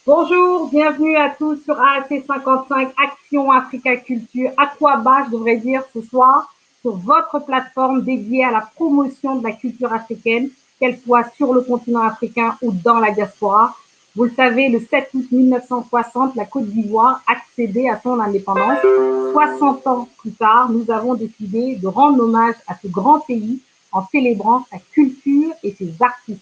Bonjour, bienvenue à tous sur AAC 55 Action Africa Culture. Aquaba, je devrais dire ce soir, sur votre plateforme dédiée à la promotion de la culture africaine, qu'elle soit sur le continent africain ou dans la diaspora. Vous le savez, le 7 août 1960, la Côte d'Ivoire accédait à son indépendance. 60 ans plus tard, nous avons décidé de rendre hommage à ce grand pays en célébrant sa culture et ses artistes.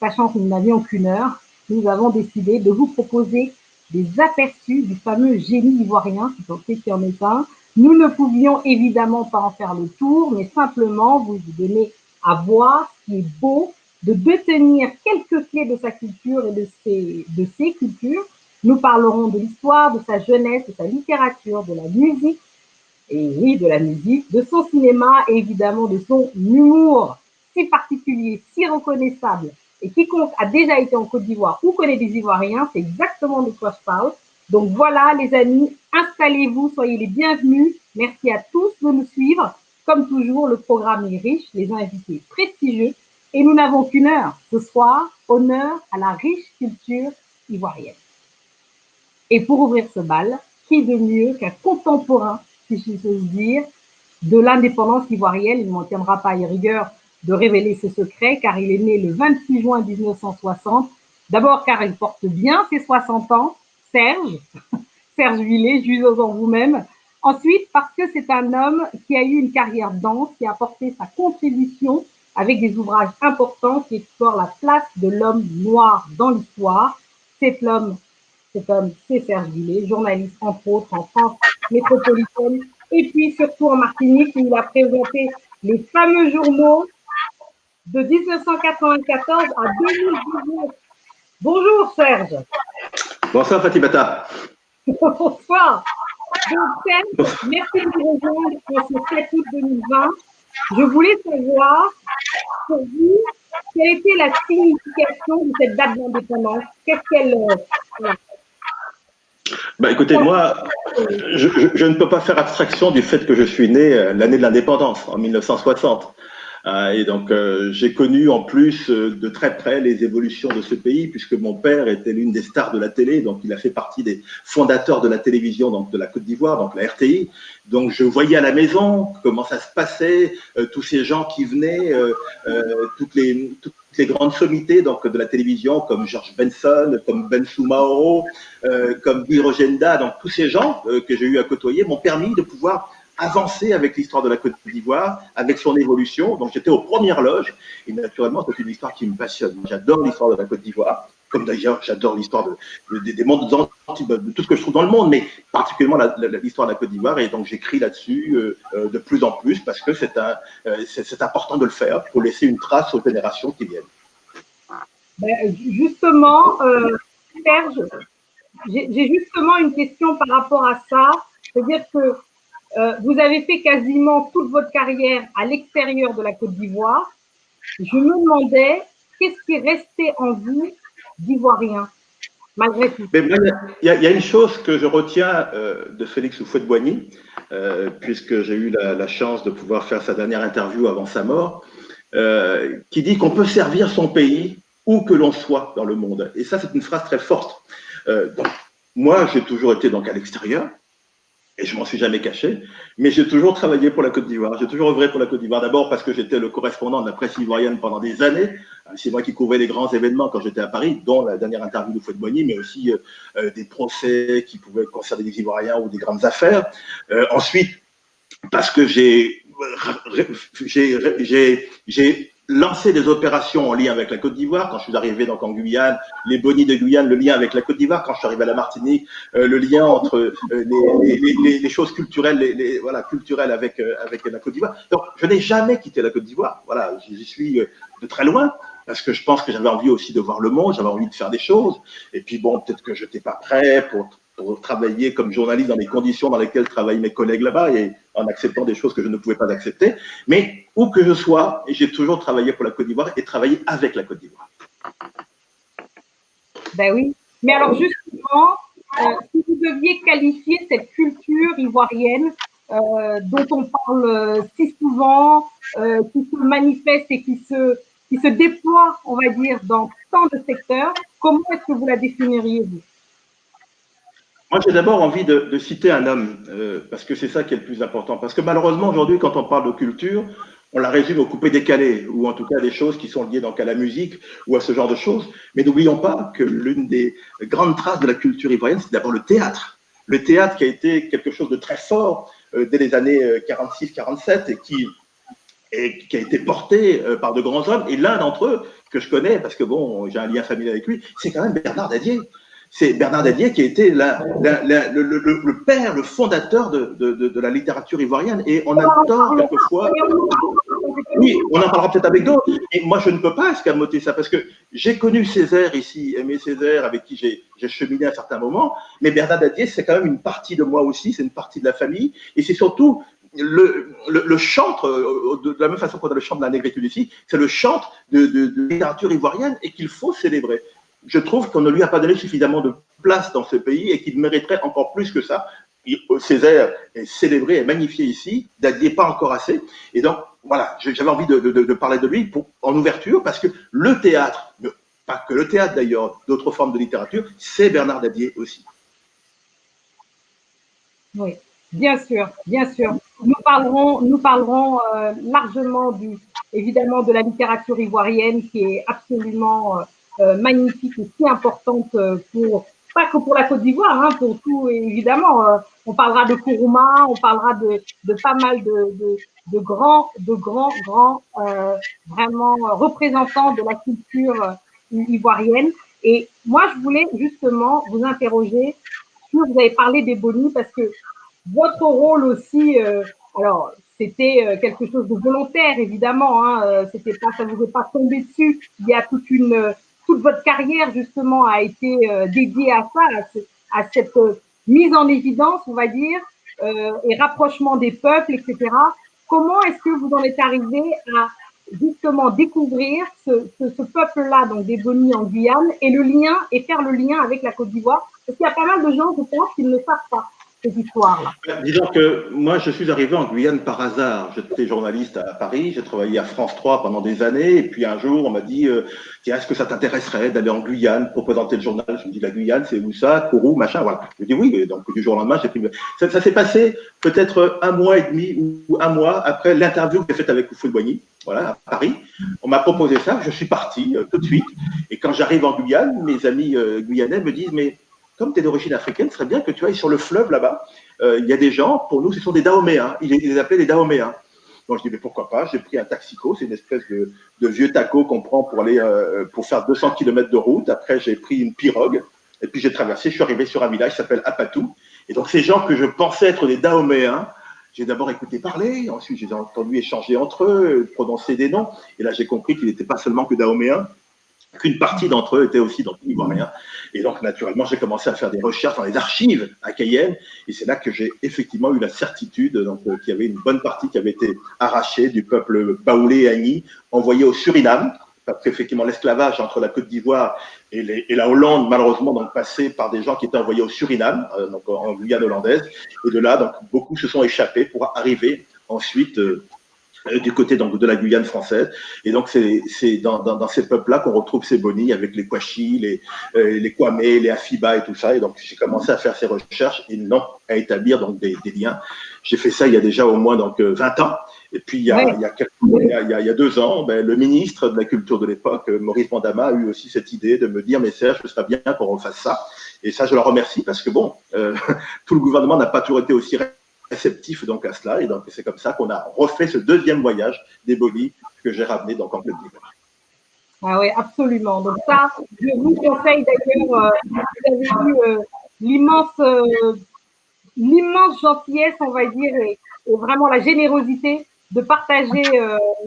Sachant que nous n'avions qu'une heure, nous avons décidé de vous proposer des aperçus du fameux génie ivoirien, si tant est qu'il y en est un. Nous ne pouvions évidemment pas en faire le tour, mais simplement vous donner à voir ce qui est beau, de détenir quelques clés de sa culture et de ses cultures. Nous parlerons de l'histoire, de sa jeunesse, de sa littérature, de la musique, et oui, de la musique, de son cinéma et évidemment de son humour si particulier, si reconnaissable. Et quiconque a déjà été en Côte d'Ivoire ou connaît des Ivoiriens, c'est exactement de quoi je parle. Donc voilà, les amis, installez-vous, soyez les bienvenus. Merci à tous de nous suivre. Comme toujours, le programme est riche, les invités prestigieux. Et nous n'avons qu'une heure ce soir, honneur à la riche culture ivoirienne. Et pour ouvrir ce bal, qui de mieux qu'un contemporain, si je peux dire, de l'indépendance ivoirienne. Il ne m'en tiendra pas à rigueur de révéler ce secret, car il est né le 26 juin 1960. D'abord car il porte bien ses 60 ans, Serge Villers, jugeons-en vous-même. Ensuite, parce que c'est un homme qui a eu une carrière dense, qui a apporté sa contribution avec des ouvrages importants qui explorent la place de l'homme noir dans l'histoire. Cet homme, c'est Serge Villers, journaliste entre autres en France métropolitaine et puis surtout en Martinique où il a présenté les fameux journaux de 1994 à 2019. Bonjour Serge. Bonsoir Fatimata. Bonsoir. Donc Serge, merci de nous rejoindre pour ce 7 août 2020. Je voulais savoir pour vous quelle était la signification de cette date d'indépendance. Qu'est-ce qu'elle... Écoutez, moi, je ne peux pas faire abstraction du fait que je suis né l'année de l'indépendance, en 1960. Et donc, j'ai connu en plus de très près les évolutions de ce pays, puisque mon père était l'une des stars de la télé, donc il a fait partie des fondateurs de la télévision donc de la Côte d'Ivoire, donc la RTI. Donc, je voyais à la maison comment ça se passait, tous ces gens qui venaient, toutes les grandes sommités donc, de la télévision, comme George Benson, comme Benson Maoro, comme Guy Rogenda, donc tous ces gens que j'ai eu à côtoyer m'ont permis de pouvoir avancer avec l'histoire de la Côte d'Ivoire, avec son évolution. Donc j'étais aux premières loges, et naturellement c'est une histoire qui me passionne. J'adore l'histoire de la Côte d'Ivoire, comme d'ailleurs j'adore l'histoire des mondes de tout ce que je trouve dans le monde, mais particulièrement l'histoire de la Côte d'Ivoire, et donc j'écris là-dessus de plus en plus, parce que c'est important de le faire, pour laisser une trace aux générations qui viennent. Justement, Serge, j'ai justement une question par rapport à ça, c'est-à-dire que vous avez fait quasiment toute votre carrière à l'extérieur de la Côte d'Ivoire. Je me demandais, qu'est-ce qui est resté en vous d'ivoirien, malgré tout? Il y a une chose que je retiens de Félix Houphouët-Boigny, puisque j'ai eu la chance de pouvoir faire sa dernière interview avant sa mort, qui dit qu'on peut servir son pays où que l'on soit dans le monde. Et ça, c'est une phrase très forte. Donc, moi, j'ai toujours été donc à l'extérieur, et je m'en suis jamais caché, mais j'ai toujours travaillé pour la Côte d'Ivoire, j'ai toujours œuvré pour la Côte d'Ivoire, d'abord parce que j'étais le correspondant de la presse ivoirienne pendant des années, c'est moi qui couvrais les grands événements quand j'étais à Paris, dont la dernière interview de Houphouët-Boigny, mais aussi des procès qui pouvaient concerner des Ivoiriens ou des grandes affaires. Ensuite, parce que j'ai lancé des opérations en lien avec la Côte d'Ivoire. Quand je suis arrivé donc en Guyane, les bonnies de Guyane, le lien avec la Côte d'Ivoire. Quand je suis arrivé à la Martinique, le lien entre les choses culturelles, culturelles avec la Côte d'Ivoire. Donc, je n'ai jamais quitté la Côte d'Ivoire. Voilà, j'y suis de très loin. Parce que je pense que j'avais envie aussi de voir le monde, j'avais envie de faire des choses. Et puis bon, peut-être que je n'étais pas prêt pour travailler comme journaliste dans les conditions dans lesquelles travaillent mes collègues là-bas et en acceptant des choses que je ne pouvais pas accepter. Mais où que je sois, j'ai toujours travaillé pour la Côte d'Ivoire et travaillé avec la Côte d'Ivoire. Ben oui. Mais alors justement, si vous deviez qualifier cette culture ivoirienne dont on parle si souvent, qui se manifeste et qui qui se déploie, on va dire, dans tant de secteurs. Comment est-ce que vous la définiriez, vous? Moi, j'ai d'abord envie de citer un homme, parce que c'est ça qui est le plus important. Parce que malheureusement, aujourd'hui, quand on parle de culture, on la résume au coupé-décalé, ou en tout cas des choses qui sont liées donc à la musique ou à ce genre de choses. Mais n'oublions pas que l'une des grandes traces de la culture ivoirienne, c'est d'abord le théâtre. Le théâtre qui a été quelque chose de très fort dès les années 46-47 et qui a été porté par de grands hommes. Et l'un d'entre eux, que je connais, parce que bon, j'ai un lien familial avec lui, c'est quand même Bernard Dadier. C'est Bernard Dadier qui a été le père, le fondateur de la littérature ivoirienne. Et on a tort quelquefois. Oui, on en parlera peut-être avec d'autres. Et moi, je ne peux pas escamoter ça parce que j'ai connu Césaire ici, Aimé Césaire, avec qui j'ai cheminé à un certain moment. Mais Bernard Dadier, c'est quand même une partie de moi aussi, c'est une partie de la famille. Et c'est surtout le chantre, de la même façon qu'on a le chant de la négritude ici, c'est le chantre de littérature ivoirienne et qu'il faut célébrer. Je trouve qu'on ne lui a pas donné suffisamment de place dans ce pays et qu'il mériterait encore plus que ça. Césaire est célébré et magnifié ici, Dadier pas encore assez. Et donc, voilà, j'avais envie de parler de lui en ouverture parce que le théâtre, pas que le théâtre d'ailleurs, d'autres formes de littérature, c'est Bernard Dadier aussi. Oui, bien sûr, bien sûr. Nous parlerons largement évidemment de la littérature ivoirienne qui est absolument magnifique et si importante pas que pour la Côte d'Ivoire, hein, pour tout, évidemment. On parlera de Kourouma, on parlera de pas mal de grands, vraiment représentants de la culture ivoirienne. Et moi, je voulais justement vous interroger sur, vous avez parlé des Boni parce que votre rôle aussi, alors c'était quelque chose de volontaire évidemment, hein, c'était pas, ça vous est pas tombé dessus. Il y a toute votre carrière justement a été dédiée à ça, à cette mise en évidence, on va dire, et rapprochement des peuples, etc. Comment est-ce que vous en êtes arrivé à justement découvrir ce peuple-là, donc des Boni en Guyane, et faire le lien avec la Côte d'Ivoire? Parce qu'il y a pas mal de gens, je pense, qui ne le savent pas, cette histoire-là. Disons que moi, je suis arrivé en Guyane par hasard. J'étais journaliste à Paris, j'ai travaillé à France 3 pendant des années, et puis un jour, on m'a dit tiens, est-ce que ça t'intéresserait d'aller en Guyane pour présenter le journal? Je me dis la Guyane, c'est où ça? Kourou, machin, voilà. Je dis oui, et donc du jour au lendemain, j'ai pris. Ça s'est passé peut-être un mois et demi ou un mois après l'interview que j'ai faite avec Houphouët-Boigny, voilà, à Paris. On m'a proposé ça, je suis parti tout de suite. Et quand j'arrive en Guyane, mes amis guyanais me disent mais comme tu es d'origine africaine, ce serait bien que tu ailles sur le fleuve là-bas. Il y a des gens, pour nous, ce sont des Dahoméens. Ils les appelaient des Dahoméens. Donc je dis, mais pourquoi pas? J'ai pris un taxico, c'est une espèce de vieux taco qu'on prend pour aller pour faire 200 km de route. Après, j'ai pris une pirogue et puis j'ai traversé. Je suis arrivé sur un village qui s'appelle Apatou. Et donc, ces gens que je pensais être des Dahoméens, j'ai d'abord écouté parler, ensuite j'ai entendu échanger entre eux, prononcer des noms. Et là, j'ai compris qu'ils n'étaient pas seulement que Dahoméens, qu'une partie d'entre eux était aussi donc ivoiriens. Et donc, naturellement, j'ai commencé à faire des recherches dans les archives à Cayenne. Et c'est là que j'ai effectivement eu la certitude qu'il y avait une bonne partie qui avait été arrachée du peuple baoulé et agni, envoyé au Suriname, parce qu'effectivement, l'esclavage entre la Côte d'Ivoire et la Hollande, malheureusement, donc passé par des gens qui étaient envoyés au Suriname, donc en Guyane hollandaise. Et de là, donc, beaucoup se sont échappés pour arriver ensuite du côté donc, de la Guyane française. Et donc, c'est dans ces peuples-là qu'on retrouve ces Boni avec les Kouachi, les Kwame, les Afiba et tout ça. Et donc, j'ai commencé à faire ces recherches et non, à établir donc, des liens. J'ai fait ça il y a déjà au moins donc, 20 ans. Et puis, il y a 2 ans, le ministre de la Culture de l'époque, Maurice Bandama, a eu aussi cette idée de me dire, mais Serge, ce serait bien qu'on refasse ça. Et ça, je le remercie parce que, bon, tout le gouvernement n'a pas toujours été aussi réceptif donc à cela, et donc c'est comme ça qu'on a refait ce deuxième voyage des Boni que j'ai ramené donc en Côte d'Ivoire. Ah oui, absolument. Donc ça, je vous conseille d'ailleurs, vous avez eu l'immense gentillesse, on va dire, et vraiment la générosité de partager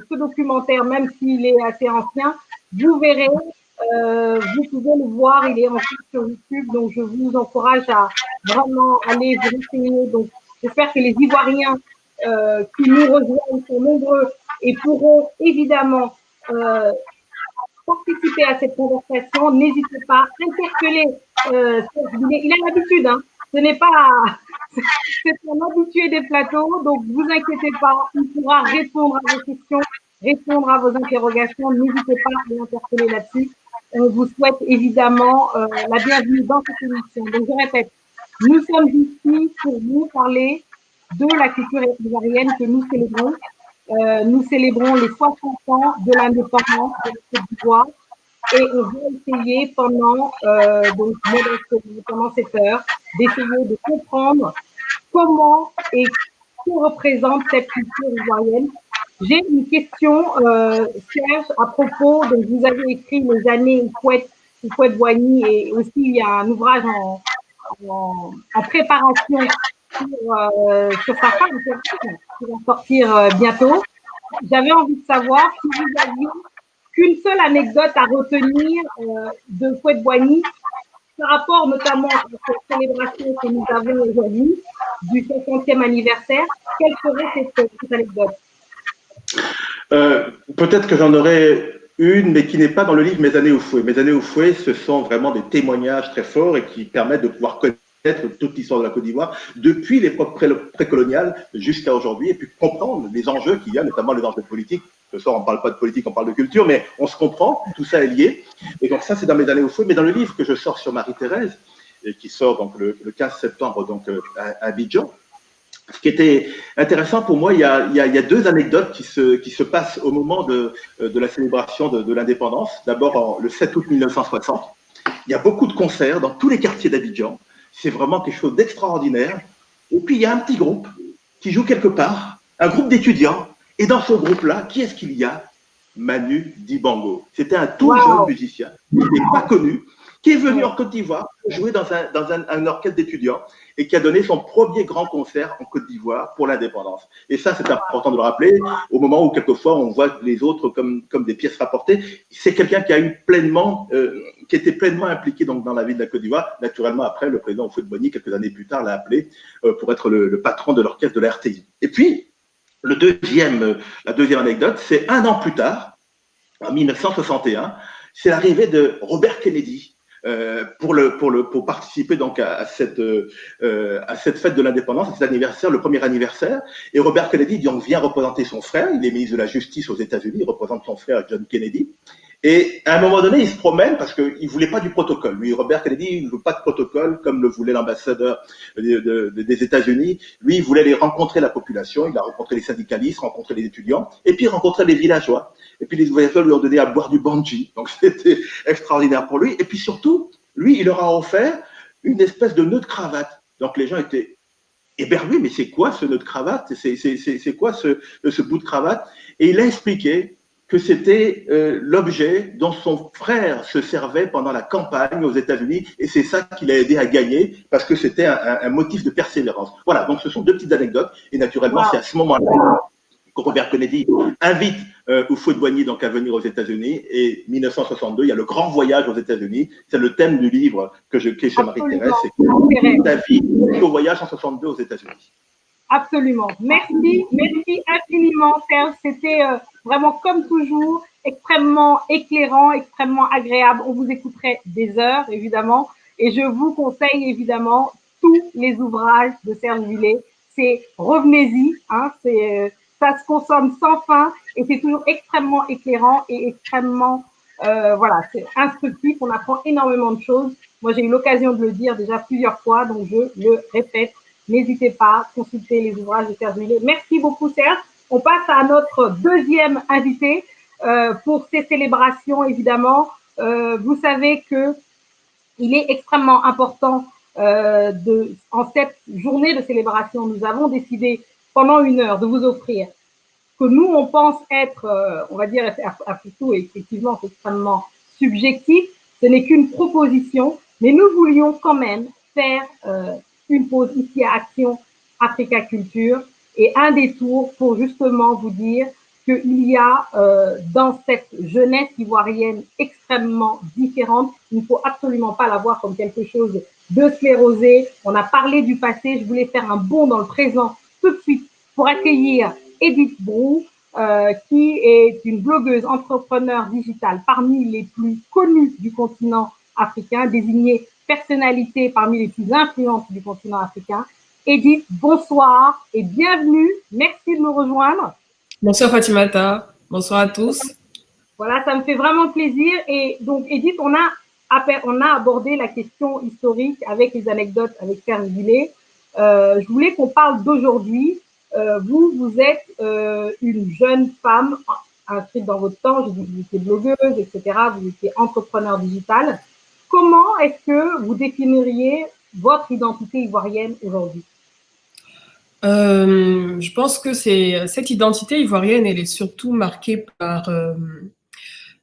ce documentaire, même s'il est assez ancien. Vous verrez, vous pouvez le voir, il est ensuite sur YouTube, donc je vous encourage à vraiment aller vous renseigner. Donc, j'espère que les Ivoiriens qui nous rejoignent sont nombreux et pourront évidemment participer à cette conversation. N'hésitez pas à interpeller. Il a l'habitude, hein. Ce n'est pas. C'est un habitué des plateaux, donc vous inquiétez pas, il pourra répondre à vos questions répondre à vos interrogations. N'hésitez pas à l'interpeller là-dessus. On vous souhaite évidemment la bienvenue dans cette émission. Donc, je répète, nous sommes ici pour vous parler de la culture ivoirienne que nous célébrons. Nous célébrons les 60 ans de l'indépendance de la Côte d'Ivoire et on va essayer pendant cette heure d'essayer de comprendre comment et que représente cette culture ivoirienne. J'ai une question, Serge, à propos, donc vous avez écrit les années Houphouët-Boigny et aussi il y a un ouvrage en préparation sur sa femme qui va sortir bientôt. J'avais envie de savoir si vous aviez qu'une seule anecdote à retenir de Houphouët-Boigny par rapport notamment à cette célébration que nous avons aujourd'hui du 50e anniversaire. Quelle serait cette anecdote? Peut-être que j'en aurais une, mais qui n'est pas dans le livre Mes années au fouet. Mes années au fouet, ce sont vraiment des témoignages très forts et qui permettent de pouvoir connaître toute l'histoire de la Côte d'Ivoire, depuis l'époque précoloniale jusqu'à aujourd'hui, et puis comprendre les enjeux qu'il y a, notamment les enjeux politiques. Ce soir, on ne parle pas de politique, on parle de culture, mais on se comprend, tout ça est lié. Et donc ça, c'est dans Mes années au fouet. Mais dans le livre que je sors sur Marie-Thérèse, et qui sort donc le 15 septembre donc, à Abidjan, ce qui était intéressant pour moi, il y a deux anecdotes qui se passent au moment de la célébration de l'indépendance. D'abord, le 7 août 1960, il y a beaucoup de concerts dans tous les quartiers d'Abidjan. C'est vraiment quelque chose d'extraordinaire. Et puis, il y a un petit groupe qui joue quelque part, un groupe d'étudiants. Et dans ce groupe-là, qui est-ce qu'il y a? Manu Dibango. C'était un tout jeune musicien, qui n'est pas connu, qui est venu en Côte d'Ivoire jouer dans un orchestre d'étudiants et qui a donné son premier grand concert en Côte d'Ivoire pour l'indépendance. Et ça, c'est important de le rappeler, au moment où quelquefois on voit les autres comme des pièces rapportées. C'est quelqu'un qui a eu qui était pleinement impliqué donc, dans la vie de la Côte d'Ivoire. Naturellement, après, le président Houphouët-Boigny, quelques années plus tard, l'a appelé pour être le patron de l'orchestre de la RTI. Et puis, la deuxième anecdote, c'est un an plus tard, en 1961, c'est l'arrivée de Robert Kennedy pour participer donc à cette fête de l'indépendance, à cet anniversaire, le premier anniversaire. Et Robert Kennedy vient représenter son frère. Il est ministre de la Justice aux États-Unis. Il représente son frère John Kennedy. Et à un moment donné, il se promène parce qu'il ne voulait pas du protocole. Lui, Robert Kennedy, il ne veut pas de protocole comme le voulait l'ambassadeur des États-Unis. Lui, il voulait aller rencontrer la population. Il a rencontré les syndicalistes, rencontré les étudiants, et puis il rencontrait les villageois. Et puis les villageois lui ont donné à boire du banji. Donc c'était extraordinaire pour lui. Et puis surtout, lui, il leur a offert une espèce de nœud de cravate. Donc les gens étaient éberlués. Mais c'est quoi ce nœud de cravate? C'est quoi ce bout de cravate? Et il a expliqué que c'était l'objet dont son frère se servait pendant la campagne aux États-Unis, et c'est ça qui l'a aidé à gagner, parce que c'était un motif de persévérance. Voilà, donc ce sont deux petites anecdotes, et naturellement, c'est à ce moment-là que Robert Kennedy invite Houphouët-Boigny donc à venir aux États-Unis, et 1962, il y a le grand voyage aux États-Unis. C'est le thème du livre que j'ai chez Marie-Thérèse, c'est ta vie au voyage en 62 aux États-Unis. Absolument. Merci infiniment, Serge. C'était vraiment comme toujours extrêmement éclairant, extrêmement agréable. On vous écouterait des heures, évidemment. Et je vous conseille évidemment tous les ouvrages de Serge Villet. C'est revenez-y, hein, ça se consomme sans fin et c'est toujours extrêmement éclairant et extrêmement voilà, c'est instructif. On apprend énormément de choses. Moi, j'ai eu l'occasion de le dire déjà plusieurs fois, donc je le répète. N'hésitez pas à consulter les ouvrages de Serge Villet. Merci beaucoup, Serge. On passe à notre deuxième invité pour ces célébrations, évidemment. Vous savez que il est extrêmement important en cette journée de célébration, nous avons décidé pendant 1 heure de vous offrir que nous, on pense être, on va dire, après tout, effectivement, c'est extrêmement subjectif. Ce n'est qu'une proposition, mais nous voulions quand même faire une pause ici à Action Africa Culture et un détour pour justement vous dire qu'il y a dans cette jeunesse ivoirienne extrêmement différente, il ne faut absolument pas la voir comme quelque chose de sclérosé. On a parlé du passé, je voulais faire un bond dans le présent tout de suite pour accueillir Edith Brou, qui est une blogueuse entrepreneur digitale parmi les plus connues du continent africain, désignée personnalité parmi les plus influentes du continent africain. Edith, bonsoir et bienvenue. Merci de nous rejoindre. Bonsoir Fatimata. Bonsoir à tous. Voilà, ça me fait vraiment plaisir. Et donc, Edith, on a abordé la question historique avec les anecdotes avec Ferme Guillet. Je voulais qu'on parle d'aujourd'hui. Vous êtes une jeune femme inscrite dans votre temps. J'ai dit que vous étiez blogueuse, etc. Vous étiez entrepreneur digital. Comment est-ce que vous définiriez votre identité ivoirienne aujourd'hui? Je pense que cette identité ivoirienne, elle est surtout marquée par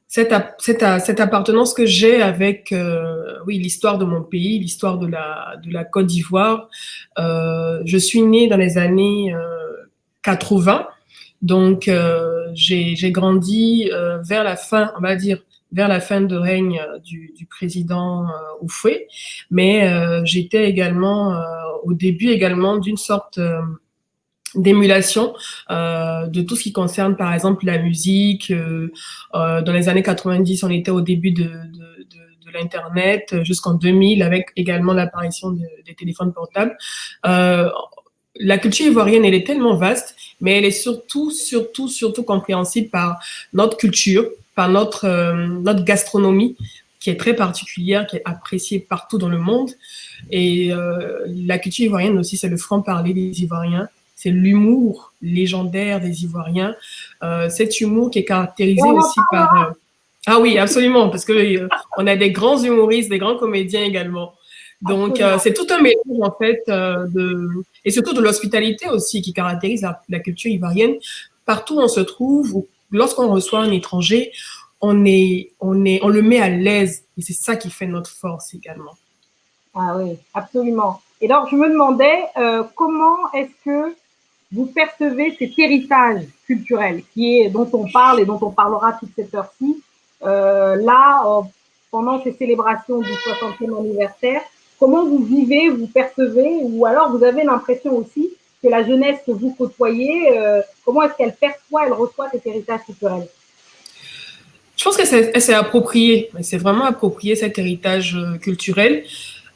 cette appartenance que j'ai avec oui, l'histoire de mon pays, l'histoire de la Côte d'Ivoire. Je suis née dans les années 80, donc j'ai grandi vers la fin, on va dire, vers la fin de règne du président Houphouët, mais j'étais également au début également d'une sorte d'émulation de tout ce qui concerne par exemple la musique. Dans les années 90, on était au début de l'internet jusqu'en 2000 avec également l'apparition des téléphones portables. La culture ivoirienne, elle est tellement vaste, mais elle est surtout compréhensible par notre culture, par notre gastronomie, qui est très particulière, qui est appréciée partout dans le monde. Et la culture ivoirienne aussi, c'est le franc-parler des Ivoiriens, c'est l'humour légendaire des Ivoiriens, cet humour qui est caractérisé aussi par... ah oui, absolument, parce que on a des grands humoristes, des grands comédiens également. Donc, c'est tout un mélange, en fait, et surtout de l'hospitalité aussi qui caractérise la culture ivoirienne. Partout où on se trouve, lorsqu'on reçoit un étranger, on le met à l'aise. Et c'est ça qui fait notre force également. Ah oui, absolument. Et donc, je me demandais comment est-ce que vous percevez cet héritage culturel dont on parle et dont on parlera toute cette heure-ci, pendant ces célébrations du 60e anniversaire, comment vous vivez, vous percevez, ou alors vous avez l'impression aussi que la jeunesse que vous côtoyez, comment est-ce qu'elle perçoit, elle reçoit cet héritage culturel? Je pense qu'elle s'est appropriée, elle s'est vraiment appropriée cet héritage culturel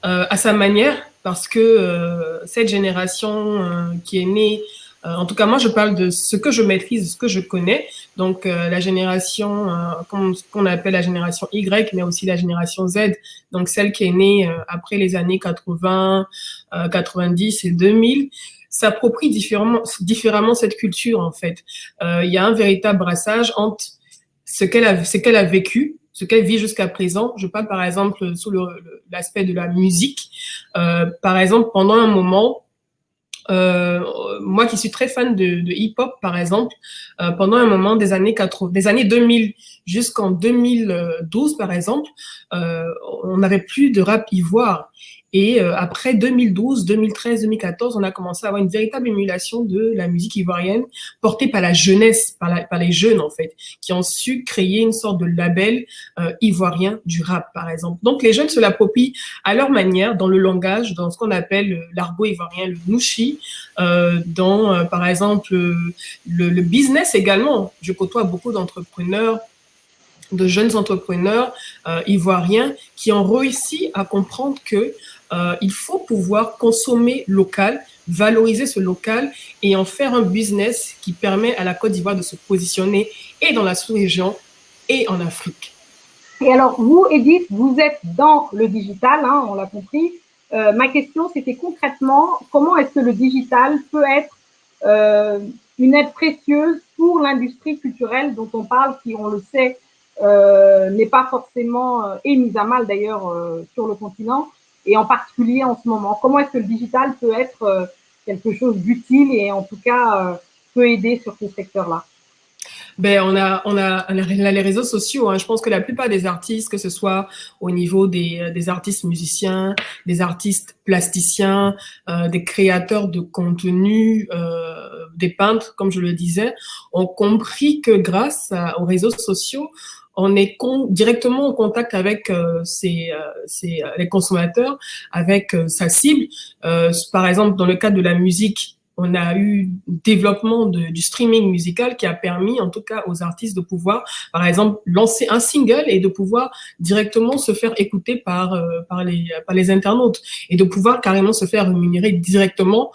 à sa manière, parce que cette génération qui est née, en tout cas moi je parle de ce que je maîtrise, de ce que je connais, donc la génération qu'on appelle la génération Y, mais aussi la génération Z, donc celle qui est née après les années 80, 90 et 2000, s'approprie différemment cette culture en fait. Il y a un véritable brassage entre ce qu'elle a vécu, ce qu'elle vit jusqu'à présent. Je parle par exemple sous l'aspect de la musique. Par exemple, pendant un moment, moi qui suis très fan de hip-hop, par exemple, pendant un moment des années 80, des années 2000 jusqu'en 2012, par exemple, on n'avait plus de rap ivoire. Et après 2012, 2013, 2014, on a commencé à avoir une véritable émulation de la musique ivoirienne portée par la jeunesse, par les jeunes en fait, qui ont su créer une sorte de label ivoirien du rap, par exemple. Donc les jeunes se l'approprient à leur manière, dans le langage, dans ce qu'on appelle l'argot ivoirien, le nouchi, par exemple le business également. Je côtoie beaucoup d'entrepreneurs, de jeunes entrepreneurs ivoiriens qui ont réussi à comprendre que il faut pouvoir consommer local, valoriser ce local et en faire un business qui permet à la Côte d'Ivoire de se positionner et dans la sous-région et en Afrique. Et alors, vous, Edith, vous êtes dans le digital, hein, on l'a compris. Ma question, c'était concrètement, comment est-ce que le digital peut être une aide précieuse pour l'industrie culturelle dont on parle, qui, on le sait, n'est pas forcément et mise à mal d'ailleurs sur le continent, et en particulier en ce moment. Comment est-ce que le digital peut être quelque chose d'utile et en tout cas peut aider sur ce secteur-là? Ben, on a les réseaux sociaux. Hein. Je pense que la plupart des artistes, que ce soit au niveau des artistes musiciens, des artistes plasticiens, des créateurs de contenu, des peintres, comme je le disais, ont compris que grâce aux réseaux sociaux, on est directement en contact avec les consommateurs, avec sa cible. Par exemple, dans le cadre de la musique, on a eu développement du streaming musical qui a permis, en tout cas, aux artistes de pouvoir, par exemple, lancer un single et de pouvoir directement se faire écouter par les internautes et de pouvoir carrément se faire rémunérer directement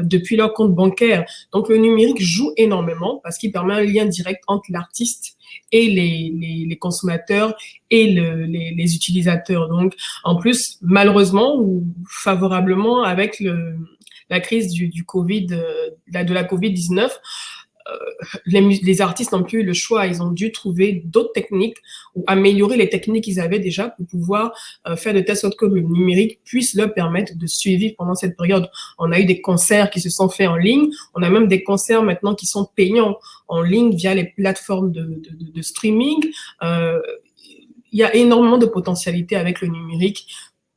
depuis leur compte bancaire. Donc, le numérique joue énormément parce qu'il permet un lien direct entre l'artiste et les consommateurs et les utilisateurs. Donc, en plus, malheureusement ou favorablement, avec la crise du Covid, de la Covid-19, les artistes n'ont plus eu le choix. Ils ont dû trouver d'autres techniques ou améliorer les techniques qu'ils avaient déjà pour pouvoir faire de telle sorte que le numérique puisse leur permettre de suivre pendant cette période. On a eu des concerts qui se sont faits en ligne. On a même des concerts maintenant qui sont payants en ligne via les plateformes de streaming. Il y a énormément de potentialités avec le numérique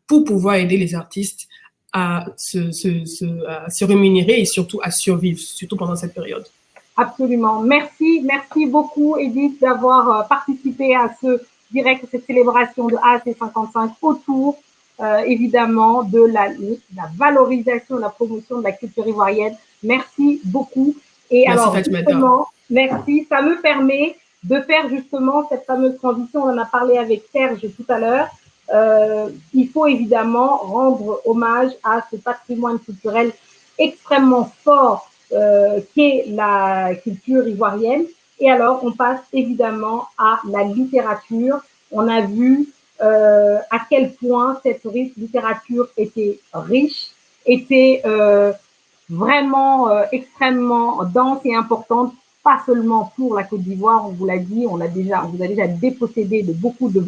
pour pouvoir aider les artistes à se rémunérer et surtout à survivre, surtout pendant cette période. Absolument. Merci beaucoup, Edith, d'avoir participé à ce direct, cette célébration de AAC 55 autour, évidemment, de la valorisation, de la promotion de la culture ivoirienne. Merci beaucoup. Et merci, alors, Fatimata. Merci. Ça me permet de faire justement cette fameuse transition. On en a parlé avec Serge tout à l'heure. Il faut évidemment rendre hommage à ce patrimoine culturel extrêmement fort qu'est la culture ivoirienne. Et alors, on passe évidemment à la littérature. On a vu à quel point cette littérature était riche, était vraiment extrêmement dense et importante, pas seulement pour la Côte d'Ivoire, on vous l'a dit, on vous a déjà dépossédé de beaucoup de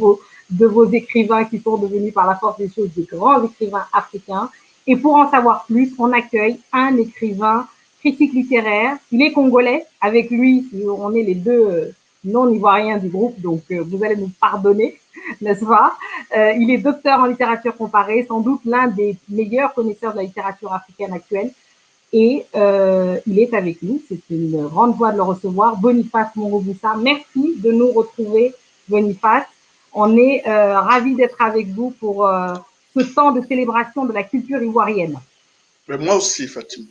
vos écrivains qui sont devenus par la force des choses des grands écrivains africains. Et pour en savoir plus, on accueille un écrivain critique littéraire. Il est congolais. Avec lui, on est les deux non-ivoiriens du groupe, donc vous allez nous pardonner, n'est-ce pas? Il est docteur en littérature comparée, sans doute l'un des meilleurs connaisseurs de la littérature africaine actuelle. Et il est avec nous. C'est une grande joie de le recevoir. Boniface Monrobussa, merci de nous retrouver, Boniface. On est ravis d'être avec vous pour ce temps de célébration de la culture ivoirienne. Mais moi aussi, Fatima.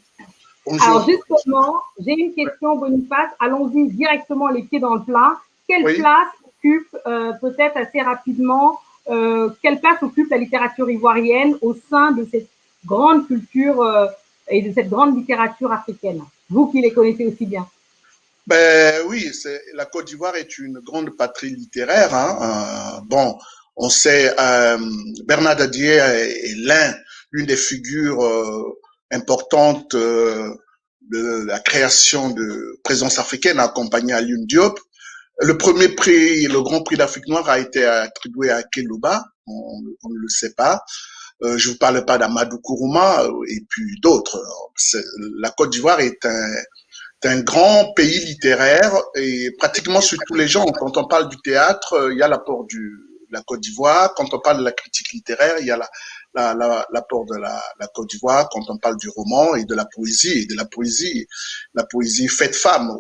Bonjour. Alors justement, j'ai une question, Boniface. Allons-y directement les pieds dans le plat. Quelle place occupe, peut-être assez rapidement, quelle place occupe la littérature ivoirienne au sein de cette grande culture et de cette grande littérature africaine, vous qui les connaissez aussi bien? Ben oui, la Côte d'Ivoire est une grande patrie littéraire. Bon, on sait, Bernard Dadier est l'une des figures importantes de la création de présence africaine, accompagnée à Alioune Diop. Le premier prix, le Grand Prix d'Afrique noire, a été attribué à Kelouba, on ne le sait pas. Je vous parle pas d'Amadou Kourouma et puis d'autres. La Côte d'Ivoire est un grand pays littéraire et pratiquement sur tous les genres. Quand on parle du théâtre, il y a l'apport de la Côte d'Ivoire. Quand on parle de la critique littéraire, il y a l'apport de la Côte d'Ivoire. Quand on parle du roman et de la poésie, la poésie faite femme,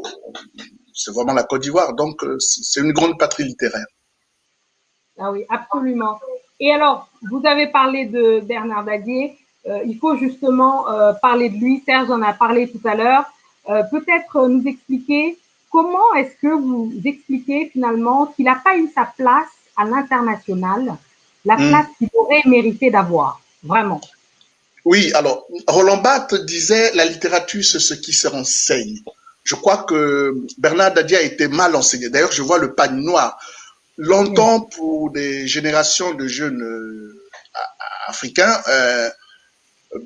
c'est vraiment la Côte d'Ivoire. Donc, c'est une grande patrie littéraire. Ah oui, absolument. Et alors, vous avez parlé de Bernard Dadier. Il faut justement parler de lui. Serge en a parlé tout à l'heure. Peut-être nous expliquer comment est-ce que vous expliquez finalement qu'il n'a pas eu sa place à l'international, la place qu'il aurait mérité d'avoir, vraiment. Oui, alors, Roland Barthes disait « La littérature, c'est ce qui se renseigne ». Je crois que Bernard Dadier a été mal enseigné. D'ailleurs, je vois le pagne noir. Longtemps, pour des générations de jeunes africains,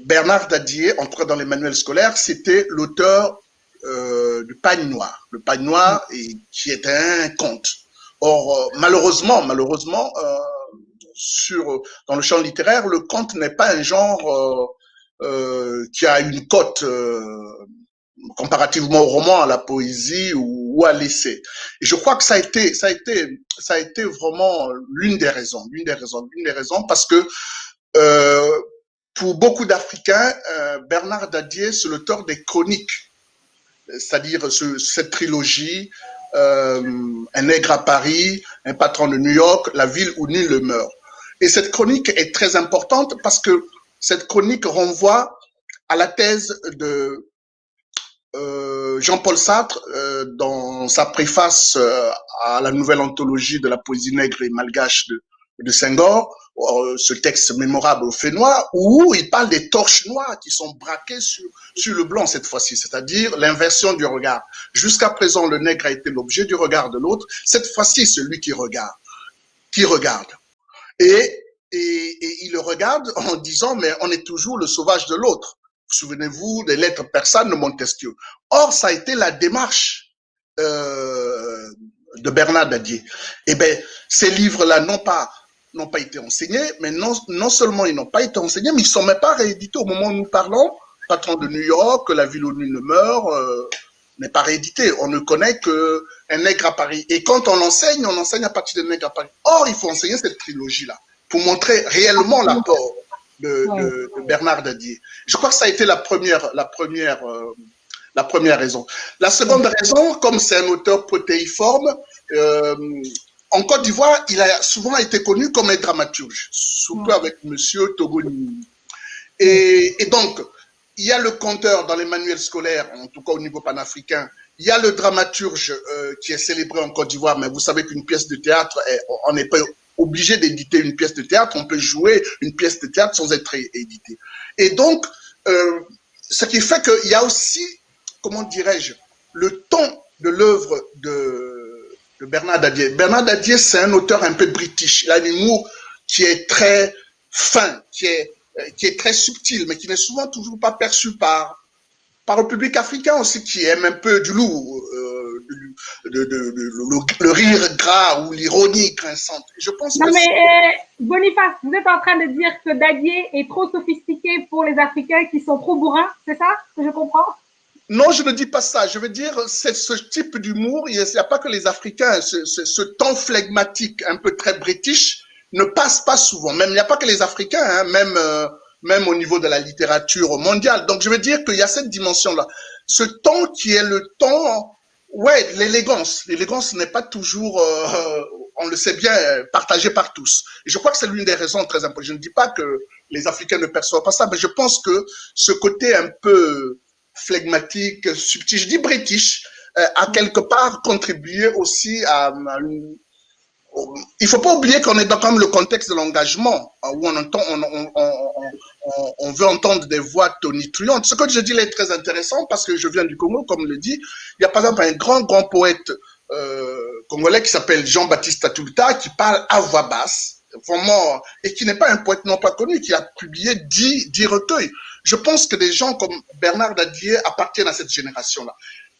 Bernard Dadier, en tout cas dans les manuels scolaires, c'était l'auteur du pagne noir. Le pagne noir, qui était un conte. Or, malheureusement, dans le champ littéraire, le conte n'est pas un genre qui a une cote comparativement au roman, à la poésie ou à l'essai. Et je crois que ça a été vraiment l'une des raisons, parce que pour beaucoup d'Africains, Bernard Dadier, c'est l'auteur des chroniques, c'est-à-dire cette trilogie, Un nègre à Paris, Un patron de New York, La ville où nul ne meurt. Et cette chronique est très importante parce que cette chronique renvoie à la thèse de Jean-Paul Sartre dans sa préface à la nouvelle anthologie de la poésie nègre et malgache de Senghor, ce texte mémorable au fait noir, où il parle des torches noires qui sont braquées sur le blanc cette fois-ci, c'est-à-dire l'inversion du regard. Jusqu'à présent, le nègre a été l'objet du regard de l'autre. Cette fois-ci, c'est lui qui regarde. Et il le regarde en disant, mais on est toujours le sauvage de l'autre. Souvenez-vous des lettres persanes de Montesquieu. Or, ça a été la démarche de Bernard Dadier. Eh bien, ces livres-là n'ont pas été enseignés, mais non seulement ils n'ont pas été enseignés, mais ils ne sont même pas réédités au moment où nous parlons. Patron de New York, La ville où nul ne meurt, n'est pas réédité. On ne connaît qu'un nègre à Paris. Et quand on enseigne à partir d'un nègre à Paris. Or, il faut enseigner cette trilogie-là pour montrer réellement l'apport de Bernard Dadier. Je crois que ça a été la première raison. La seconde raison, comme c'est un auteur protéiforme, en Côte d'Ivoire, il a souvent été connu comme un dramaturge, surtout avec Monsieur Togoni. Et donc, il y a le conteur dans les manuels scolaires, en tout cas au niveau panafricain. Il y a le dramaturge qui est célébré en Côte d'Ivoire, mais vous savez qu'une pièce de théâtre, on n'est pas obligé d'éditer une pièce de théâtre, on peut jouer une pièce de théâtre sans être édité. Et donc, ce qui fait qu'il y a aussi, comment dirais-je, le ton de l'œuvre de Bernard Dadier. Bernard Dadier, c'est un auteur un peu british. Il a un humour qui est très fin, qui est très subtil, mais qui n'est souvent toujours pas perçu par le public africain aussi, qui aime un peu du lourd, le rire gras ou l'ironie grinçante. Je pense non, mais Boniface, vous êtes en train de dire que Dadier est trop sophistiqué pour les Africains qui sont trop bourrins, c'est ça que je comprends? Non, je ne dis pas ça. Je veux dire, c'est ce type d'humour. Il n'y a pas que les Africains. Ce ton flegmatique, un peu très british, ne passe pas souvent. Même il n'y a pas que les Africains, hein, même au niveau de la littérature mondiale. Donc, je veux dire qu'il y a cette dimension-là. Ce ton qui est le ton, ouais, l'élégance. L'élégance n'est pas toujours, on le sait bien, partagée par tous. Et je crois que c'est l'une des raisons très importantes. Je ne dis pas que les Africains ne perçoivent pas ça, mais je pense que ce côté un peu flegmatique, subtil, je dis british, a quelque part contribué aussi à une... Il ne faut pas oublier qu'on est dans quand même le contexte de l'engagement, où on veut entendre des voix tonitruantes. Ce que je dis là est très intéressant parce que je viens du Congo, comme le dit. Il y a par exemple un grand poète congolais qui s'appelle Jean-Baptiste Atulta, qui parle à voix basse, vraiment, et qui n'est pas un poète non pas connu, qui a publié 10 recueils. Je pense que des gens comme Bernard Dadier appartiennent à cette génération-là.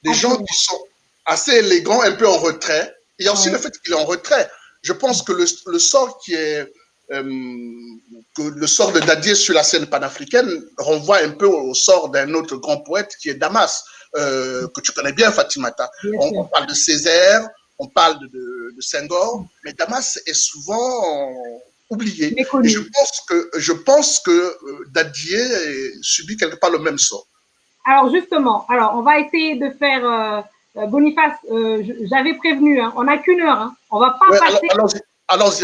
Des gens qui sont assez élégants, un peu en retrait. Il y a aussi le fait qu'il est en retrait. Je pense que le sort qui est que le sort de Dadier sur la scène panafricaine renvoie un peu au sort d'un autre grand poète qui est Damas, que tu connais bien, Fatimata. On parle de Césaire, on parle de Senghor, mais Damas est souvent oublié. Et je pense que Dadier subit quelque part le même sort. Alors justement, on va essayer de faire Boniface. J'avais prévenu, hein, on n'a qu'une heure. Hein, on va pas passer. Allons-y.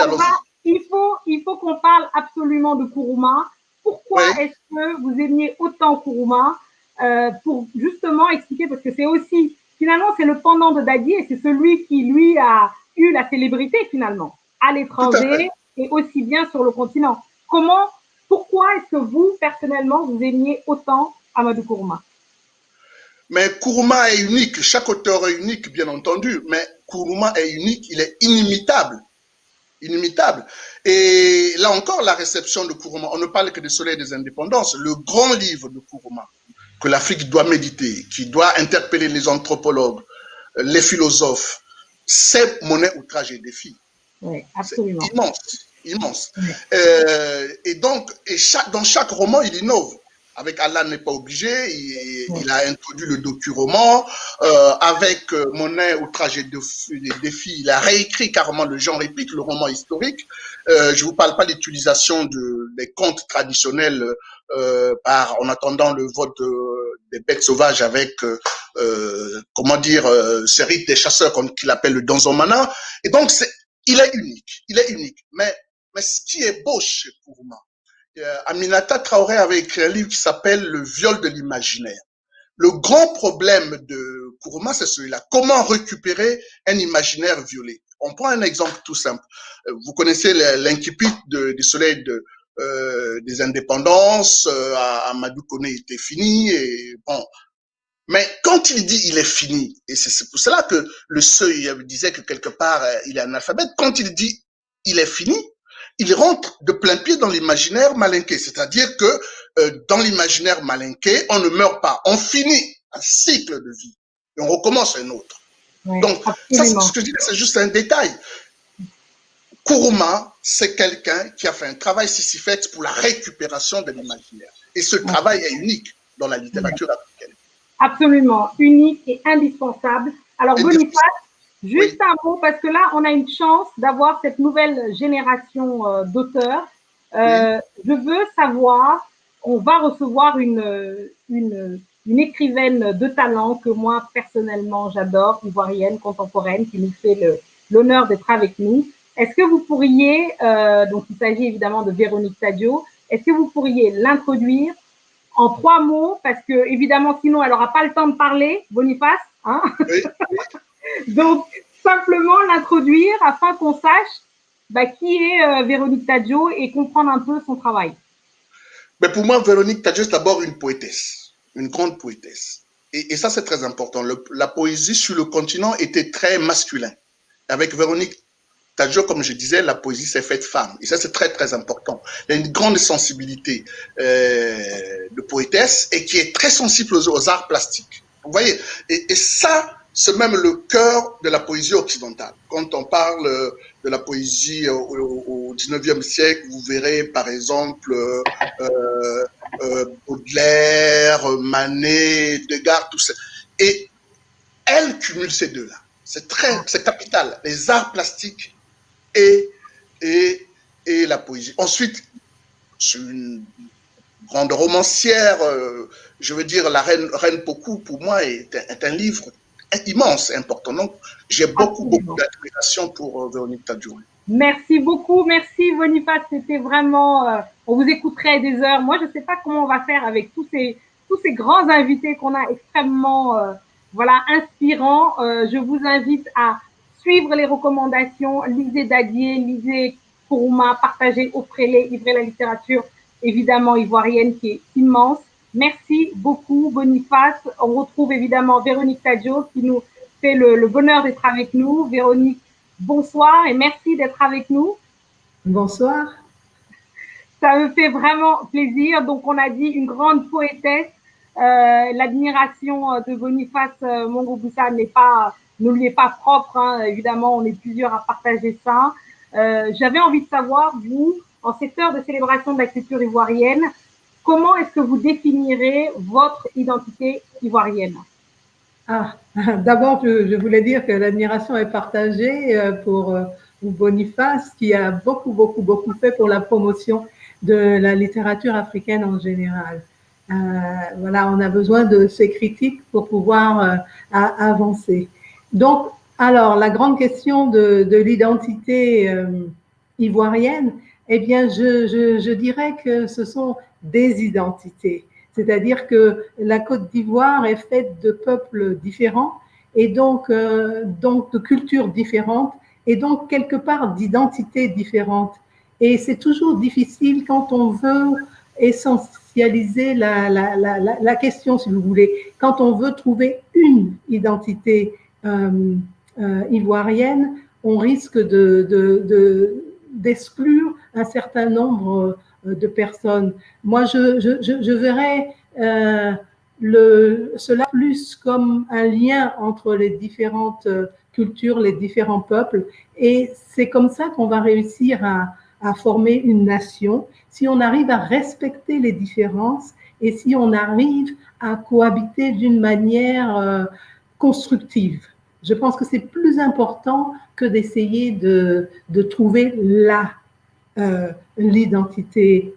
Il faut qu'on parle absolument de Nkrumah. Pourquoi est-ce que vous aimiez autant Nkrumah pour justement expliquer, parce que c'est aussi, finalement, c'est le pendant de Dadier, c'est celui qui, lui, a eu la célébrité, finalement, à l'étranger et aussi bien sur le continent. Pourquoi est-ce que vous, personnellement, vous aimiez autant Amadou Nkrumah? Mais Nkrumah est unique, chaque auteur est unique, bien entendu, mais Nkrumah est unique, il est inimitable. Et là encore, la réception de Nkrumah, on ne parle que du Soleil des indépendances, le grand livre de Nkrumah que l'Afrique doit méditer, qui doit interpeller les anthropologues, les philosophes, c'est Monnaie, outrage et défi. Oui, absolument. C'est immense. Oui. Et donc, dans chaque roman, il innove. Avec Allah n'est pas obligé, il a introduit le docu-roman. Avec Monnaie, outrage et défi, il a réécrit carrément le genre épique, le roman historique. Je ne vous parle pas de l'utilisation des contes traditionnels en attendant le vote des bêtes sauvages avec, ce rite des chasseurs, comme qu'il appelle le Danzomana. Et donc, il est unique. Mais ce qui est beau chez Nkrumah, Aminata Traoré avait écrit un livre qui s'appelle Le viol de l'imaginaire. Le grand problème de Nkrumah, c'est celui-là. Comment récupérer un imaginaire violé? On prend un exemple tout simple. Vous connaissez l'incipit du soleil des indépendances. Amadou Koné était fini. Et bon. Mais quand il dit il est fini, et c'est pour cela que le seuil disait que quelque part il est analphabète, quand il dit il est fini, il rentre de plein pied dans l'imaginaire malinqué. C'est-à-dire que dans l'imaginaire malinqué, on ne meurt pas. On finit un cycle de vie et on recommence un autre. Oui, donc, ça, ce que je dis, c'est juste un détail. Nkrumah, c'est quelqu'un qui a fait un travail sisyphèque pour la récupération de l'imaginaire. Et ce travail est unique dans la littérature africaine. Absolument, unique et indispensable. Alors, Boniface, juste un mot, parce que là, on a une chance d'avoir cette nouvelle génération d'auteurs. Je veux savoir, on va recevoir une écrivaine de talent que moi, personnellement, j'adore, ivoirienne, contemporaine, qui nous fait l'honneur d'être avec nous. Est-ce que vous pourriez, donc il s'agit évidemment de Véronique Tadio, est-ce que vous pourriez l'introduire en 3 mots, parce que évidemment, sinon, elle n'aura pas le temps de parler, Boniface. Hein. Oui. Donc, simplement l'introduire afin qu'on sache qui est Véronique Tadio et comprendre un peu son travail. Mais pour moi, Véronique Tadio, c'est d'abord une poétesse, une grande poétesse. Et ça, c'est très important. La poésie sur le continent était très masculin. Avec Véronique Tadio, comme je disais, la poésie s'est faite femme. Et ça, c'est très, très important. Il y a une grande sensibilité de poétesse et qui est très sensible aux arts plastiques. Vous voyez, et ça, c'est même le cœur de la poésie occidentale. Quand on parle de la poésie au 19e siècle, vous verrez, par exemple, Baudelaire, Manet, Degas, tout ça. Et elle cumule ces deux-là. C'est capital. Les arts plastiques et la poésie. Ensuite, c'est une grande romancière, je veux dire, la Reine Pokou, pour moi, est un livre immense, important. Donc, j'ai beaucoup d'admiration pour Véronique Tadio. Merci beaucoup, merci Boniface, c'était vraiment, on vous écouterait des heures. Moi, je ne sais pas comment on va faire avec tous ces grands invités qu'on a extrêmement, inspirants. Je vous invite à suivre les recommandations, lisez Dadié, lisez Nkrumah, partagez, offrez-les, livrez la littérature, évidemment ivoirienne qui est immense. Merci beaucoup Boniface. On retrouve évidemment Véronique Tadio qui nous fait le bonheur d'être avec nous. Véronique, bonsoir et merci d'être avec nous. Bonsoir. Ça me fait vraiment plaisir. Donc on a dit une grande poétesse. L'admiration de Boniface Mongoboussa ne lui est pas propre, hein. Évidemment, on est plusieurs à partager ça. J'avais envie de savoir, vous, en secteur de célébration de la culture ivoirienne, comment est-ce que vous définirez votre identité ivoirienne? D'abord, je voulais dire que l'admiration est partagée pour Boniface, qui a beaucoup fait pour la promotion de la littérature africaine en général. On a besoin de ces critiques pour pouvoir avancer. Donc, alors, la grande question de l'identité ivoirienne, eh bien, je dirais que ce sont des identités. C'est-à-dire que la Côte d'Ivoire est faite de peuples différents et donc de cultures différentes et donc quelque part d'identités différentes. Et c'est toujours difficile quand on veut essentialiser la question, si vous voulez, quand on veut trouver une identité ivoirienne, on risque d'exclure un certain nombre de personnes. Moi, je verrais cela plus comme un lien entre les différentes cultures, les différents peuples, et c'est comme ça qu'on va réussir à former une nation, si on arrive à respecter les différences et si on arrive à cohabiter d'une manière constructive. Je pense que c'est plus important que d'essayer de trouver l'identité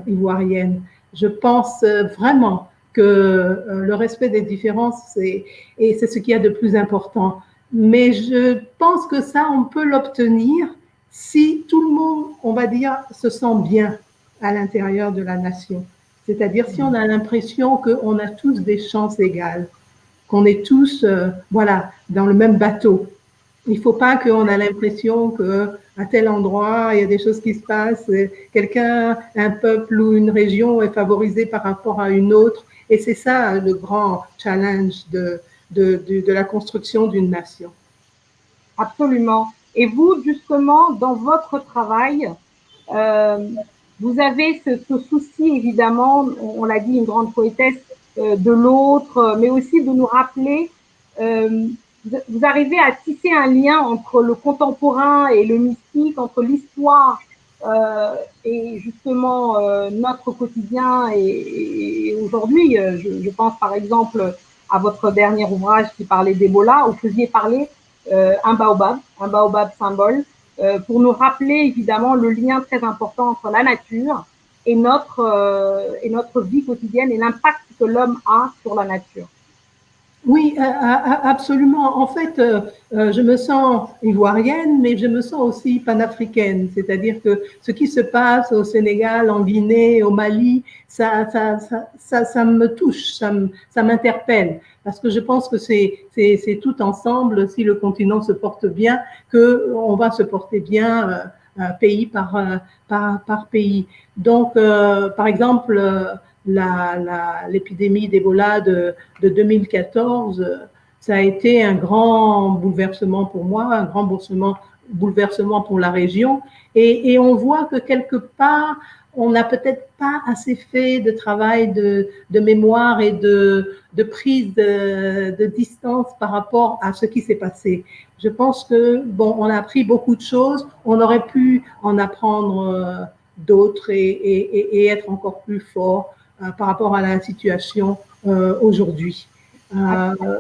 ivoirienne. Je pense vraiment que le respect des différences, c'est ce qu'il y a de plus important. Mais je pense que ça, on peut l'obtenir si tout le monde, on va dire, se sent bien à l'intérieur de la nation. C'est-à-dire si on a l'impression qu'on a tous des chances égales, qu'on est tous, voilà, dans le même bateau. Il ne faut pas qu'on a l'impression qu'à tel endroit, il y a des choses qui se passent, quelqu'un, un peuple ou une région est favorisé par rapport à une autre. Et c'est ça le grand challenge de la construction d'une nation. Absolument. Et vous, justement, dans votre travail, vous avez ce souci, évidemment, on l'a dit, une grande poétesse, de l'autre, mais aussi de nous rappeler, vous arrivez à tisser un lien entre le contemporain et le mystique, entre l'histoire et justement notre quotidien et aujourd'hui. Je pense par exemple à votre dernier ouvrage qui parlait d'Ebola, où vous faisiez parler un baobab symbole, pour nous rappeler évidemment le lien très important entre la nature et notre vie quotidienne et l'impact que l'homme a sur la nature. Oui, absolument. En fait, je me sens ivoirienne, mais je me sens aussi panafricaine. C'est-à-dire que ce qui se passe au Sénégal, en Guinée, au Mali, ça me touche, ça m'interpelle. Parce que je pense que c'est tout ensemble, si le continent se porte bien, qu'on va se porter bien pays par pays. Donc, par exemple, l'épidémie d'Ebola de 2014, ça a été un grand bouleversement pour moi, un grand bouleversement pour la région. Et on voit que quelque part, on n'a peut-être pas assez fait de travail de mémoire et de prise de distance par rapport à ce qui s'est passé. Je pense que, bon, on a appris beaucoup de choses, on aurait pu en apprendre d'autres et être encore plus fort par rapport à la situation aujourd'hui.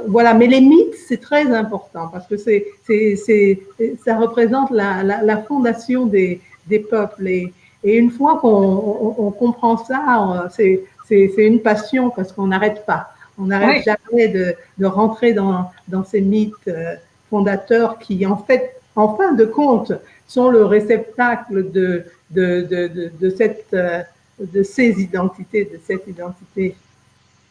Voilà, mais les mythes, c'est très important parce que ça représente la fondation des peuples. Et une fois qu'on comprend ça, c'est une passion parce qu'on n'arrête pas. On n'arrête jamais de rentrer dans ces mythes fondateurs qui, en fait, en fin de compte, sont le réceptacle de ces identités, de cette identité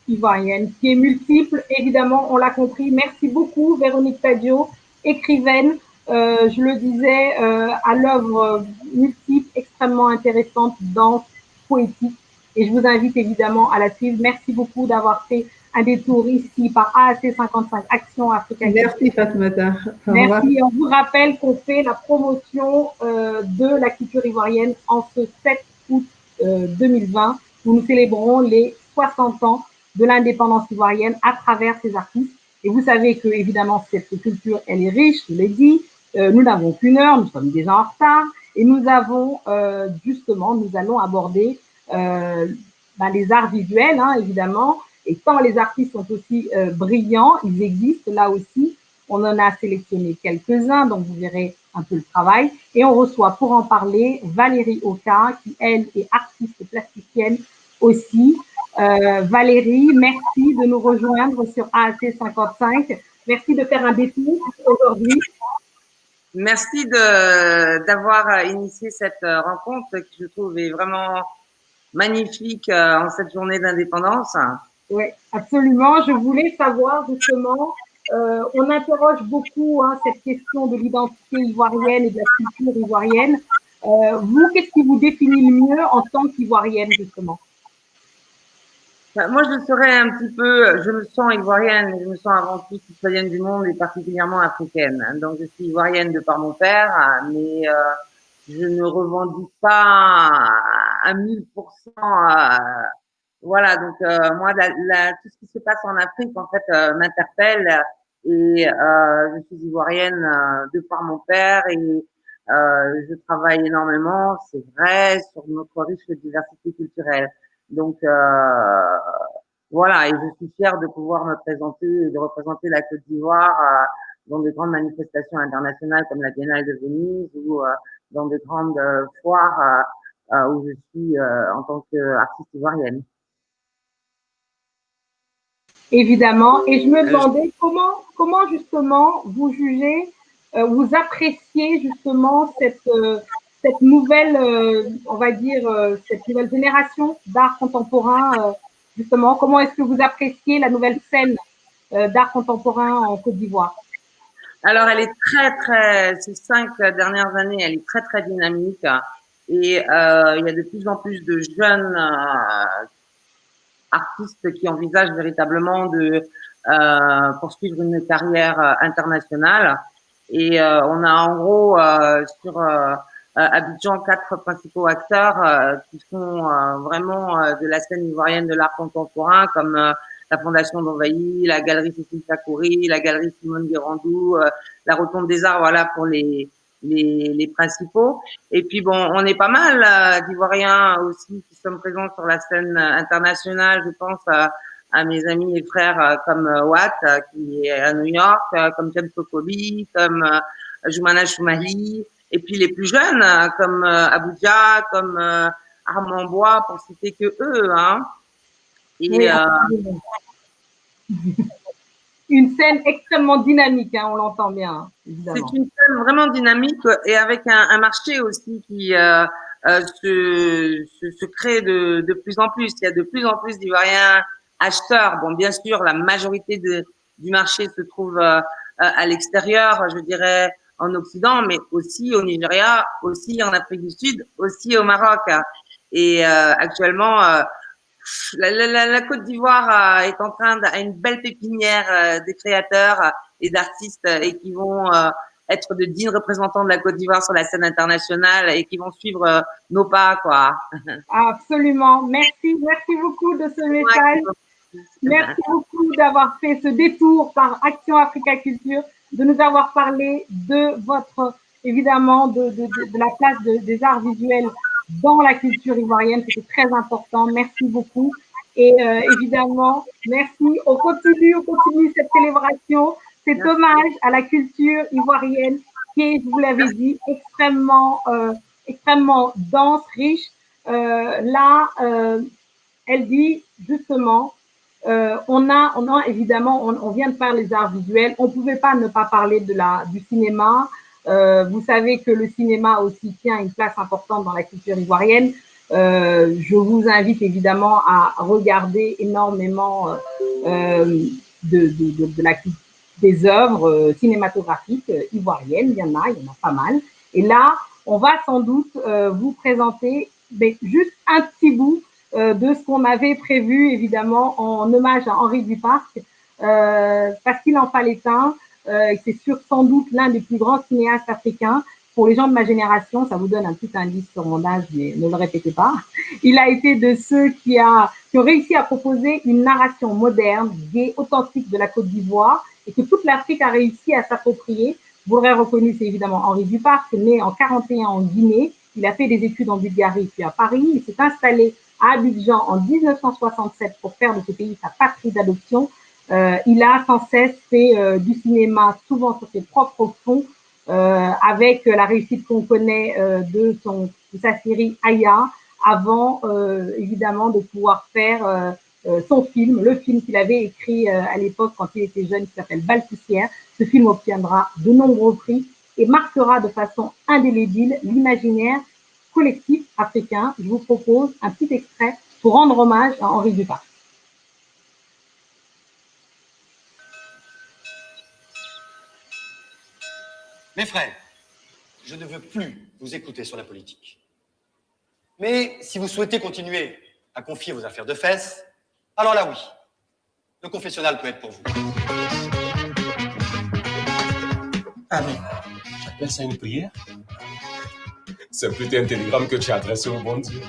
ivoirienne, qui est multiple, évidemment, on l'a compris. Merci beaucoup, Véronique Tadio, écrivaine, je le disais, à l'œuvre multiple, extrêmement intéressante, dense, poétique. Et je vous invite évidemment à la suivre. Merci beaucoup d'avoir fait un détour ici par AAC 55, Action Africaine. Merci Fatmata. Merci. On vous rappelle qu'on fait la promotion de la culture ivoirienne en ce 7 août 2020, où nous célébrons les 60 ans de l'indépendance ivoirienne à travers ces artistes. Et vous savez que, évidemment, cette culture, elle est riche, je l'ai dit. Nous n'avons qu'une heure, nous sommes déjà en retard. Et nous avons, justement, nous allons aborder les arts visuels, hein, évidemment. Et tant les artistes sont aussi brillants, ils existent là aussi. On en a sélectionné quelques-uns, donc vous verrez un peu le travail. Et on reçoit pour en parler Valérie Oka, qui, elle, est artiste plasticienne aussi. Valérie, merci de nous rejoindre sur AAC 55. Merci de faire un détour aujourd'hui. Merci d'avoir initié cette rencontre que je trouve est vraiment magnifique en cette journée d'indépendance. Oui, absolument. Je voulais savoir justement, on interroge beaucoup cette question de l'identité ivoirienne et de la culture ivoirienne. Vous, qu'est-ce qui vous définit le mieux en tant qu'Ivoirienne, justement? Moi, je serais un petit peu, je me sens ivoirienne, je me sens avant tout citoyenne du monde et particulièrement africaine. Donc, je suis ivoirienne de par mon père, mais je ne revendique pas à 1000%. Voilà, donc moi, tout ce qui se passe en Afrique, en fait, m'interpelle et je suis ivoirienne de par mon père et je travaille énormément, c'est vrai, sur notre riche diversité culturelle. Donc voilà, et je suis fière de pouvoir me présenter et de représenter la Côte d'Ivoire dans de grandes manifestations internationales comme la Biennale de Venise ou dans de grandes foires où je suis en tant qu'artiste ivoirienne. Évidemment, et je me demandais comment justement vous jugez, vous appréciez justement cette nouvelle, on va dire, cette nouvelle génération d'art contemporain, justement, comment est-ce que vous appréciez la nouvelle scène d'art contemporain en Côte d'Ivoire? Alors, elle est ces 5 dernières années, elle est très dynamique. Et il y a de plus en plus de jeunes artistes qui envisagent véritablement de poursuivre une carrière internationale. Et on a en gros sur Abidjan 4 principaux acteurs qui sont vraiment de la scène ivoirienne de l'art contemporain, comme la Fondation d'Envahi, la Galerie Cécile Takouri, la Galerie Simone Guérandou, la Rotonde des Arts, voilà pour les principaux. Et puis bon, on est pas mal d'Ivoiriens aussi qui sommes présents sur la scène internationale. Je pense à mes amis et frères comme Watt qui est à New York, comme James Kokobi, comme Joumana Choumali, et puis les plus jeunes comme Abuja, comme Armand Bois, pour citer que eux. Hein. Et, oui, une scène extrêmement dynamique, hein, on l'entend bien, évidemment. C'est une scène vraiment dynamique et avec un marché aussi qui se crée de plus en plus. Il y a de plus en plus d'Ivoiriens acheteurs. Bon, bien sûr, la majorité du marché se trouve à l'extérieur, je dirais en Occident, mais aussi au Nigeria, aussi en Afrique du Sud, aussi au Maroc. Et actuellement, la Côte d'Ivoire est en train a une belle pépinière des créateurs et d'artistes et qui vont être de dignes représentants de la Côte d'Ivoire sur la scène internationale et qui vont suivre nos pas, quoi. Absolument. Merci beaucoup de ce message. Merci beaucoup d'avoir fait ce détour par Action Africa Culture, de nous avoir parlé de votre, évidemment, de la place des arts visuels dans la culture ivoirienne. C'était très important. Merci beaucoup. Et évidemment, merci. On continue cette célébration, cet hommage à la culture ivoirienne qui est, je vous l'avais dit, extrêmement dense, riche. Là, elle dit justement, on a évidemment, on vient de parler des arts visuels, on ne pouvait pas ne pas parler du cinéma. Vous savez que le cinéma aussi tient une place importante dans la culture ivoirienne. Je vous invite évidemment à regarder énormément des œuvres cinématographiques ivoiriennes. Il y en a pas mal. Et là, on va sans doute vous présenter juste un petit bout de ce qu'on avait prévu, évidemment, en hommage à Henri Duparc, parce qu'il en fallait un. C'est sans doute l'un des plus grands cinéastes africains. Pour les gens de ma génération, ça vous donne un petit indice sur mon âge, mais ne le répétez pas. Il a été de ceux qui ont réussi à proposer une narration moderne, gaie, authentique de la Côte d'Ivoire et que toute l'Afrique a réussi à s'approprier. Vous l'aurez reconnu, c'est évidemment Henri Duparc, né en 41 en Guinée. Il a fait des études en Bulgarie puis à Paris. Il s'est installé à Abidjan en 1967 pour faire de ce pays sa patrie d'adoption. Il a sans cesse fait du cinéma, souvent sur ses propres fonds, avec la réussite qu'on connaît de sa série Aya, avant évidemment de pouvoir faire son film, le film qu'il avait écrit à l'époque quand il était jeune, qui s'appelle Balpoussière. Ce film obtiendra de nombreux prix et marquera de façon indélébile l'imaginaire collectif africain. Je vous propose un petit extrait pour rendre hommage à Henri Duparc. Mes frères, je ne veux plus vous écouter sur la politique. Mais si vous souhaitez continuer à confier vos affaires de fesses, alors là oui, le confessionnal peut être pour vous. Ah mais, tu appelles ça une prière? C'est plutôt un télégramme que tu as adressé au bon Dieu.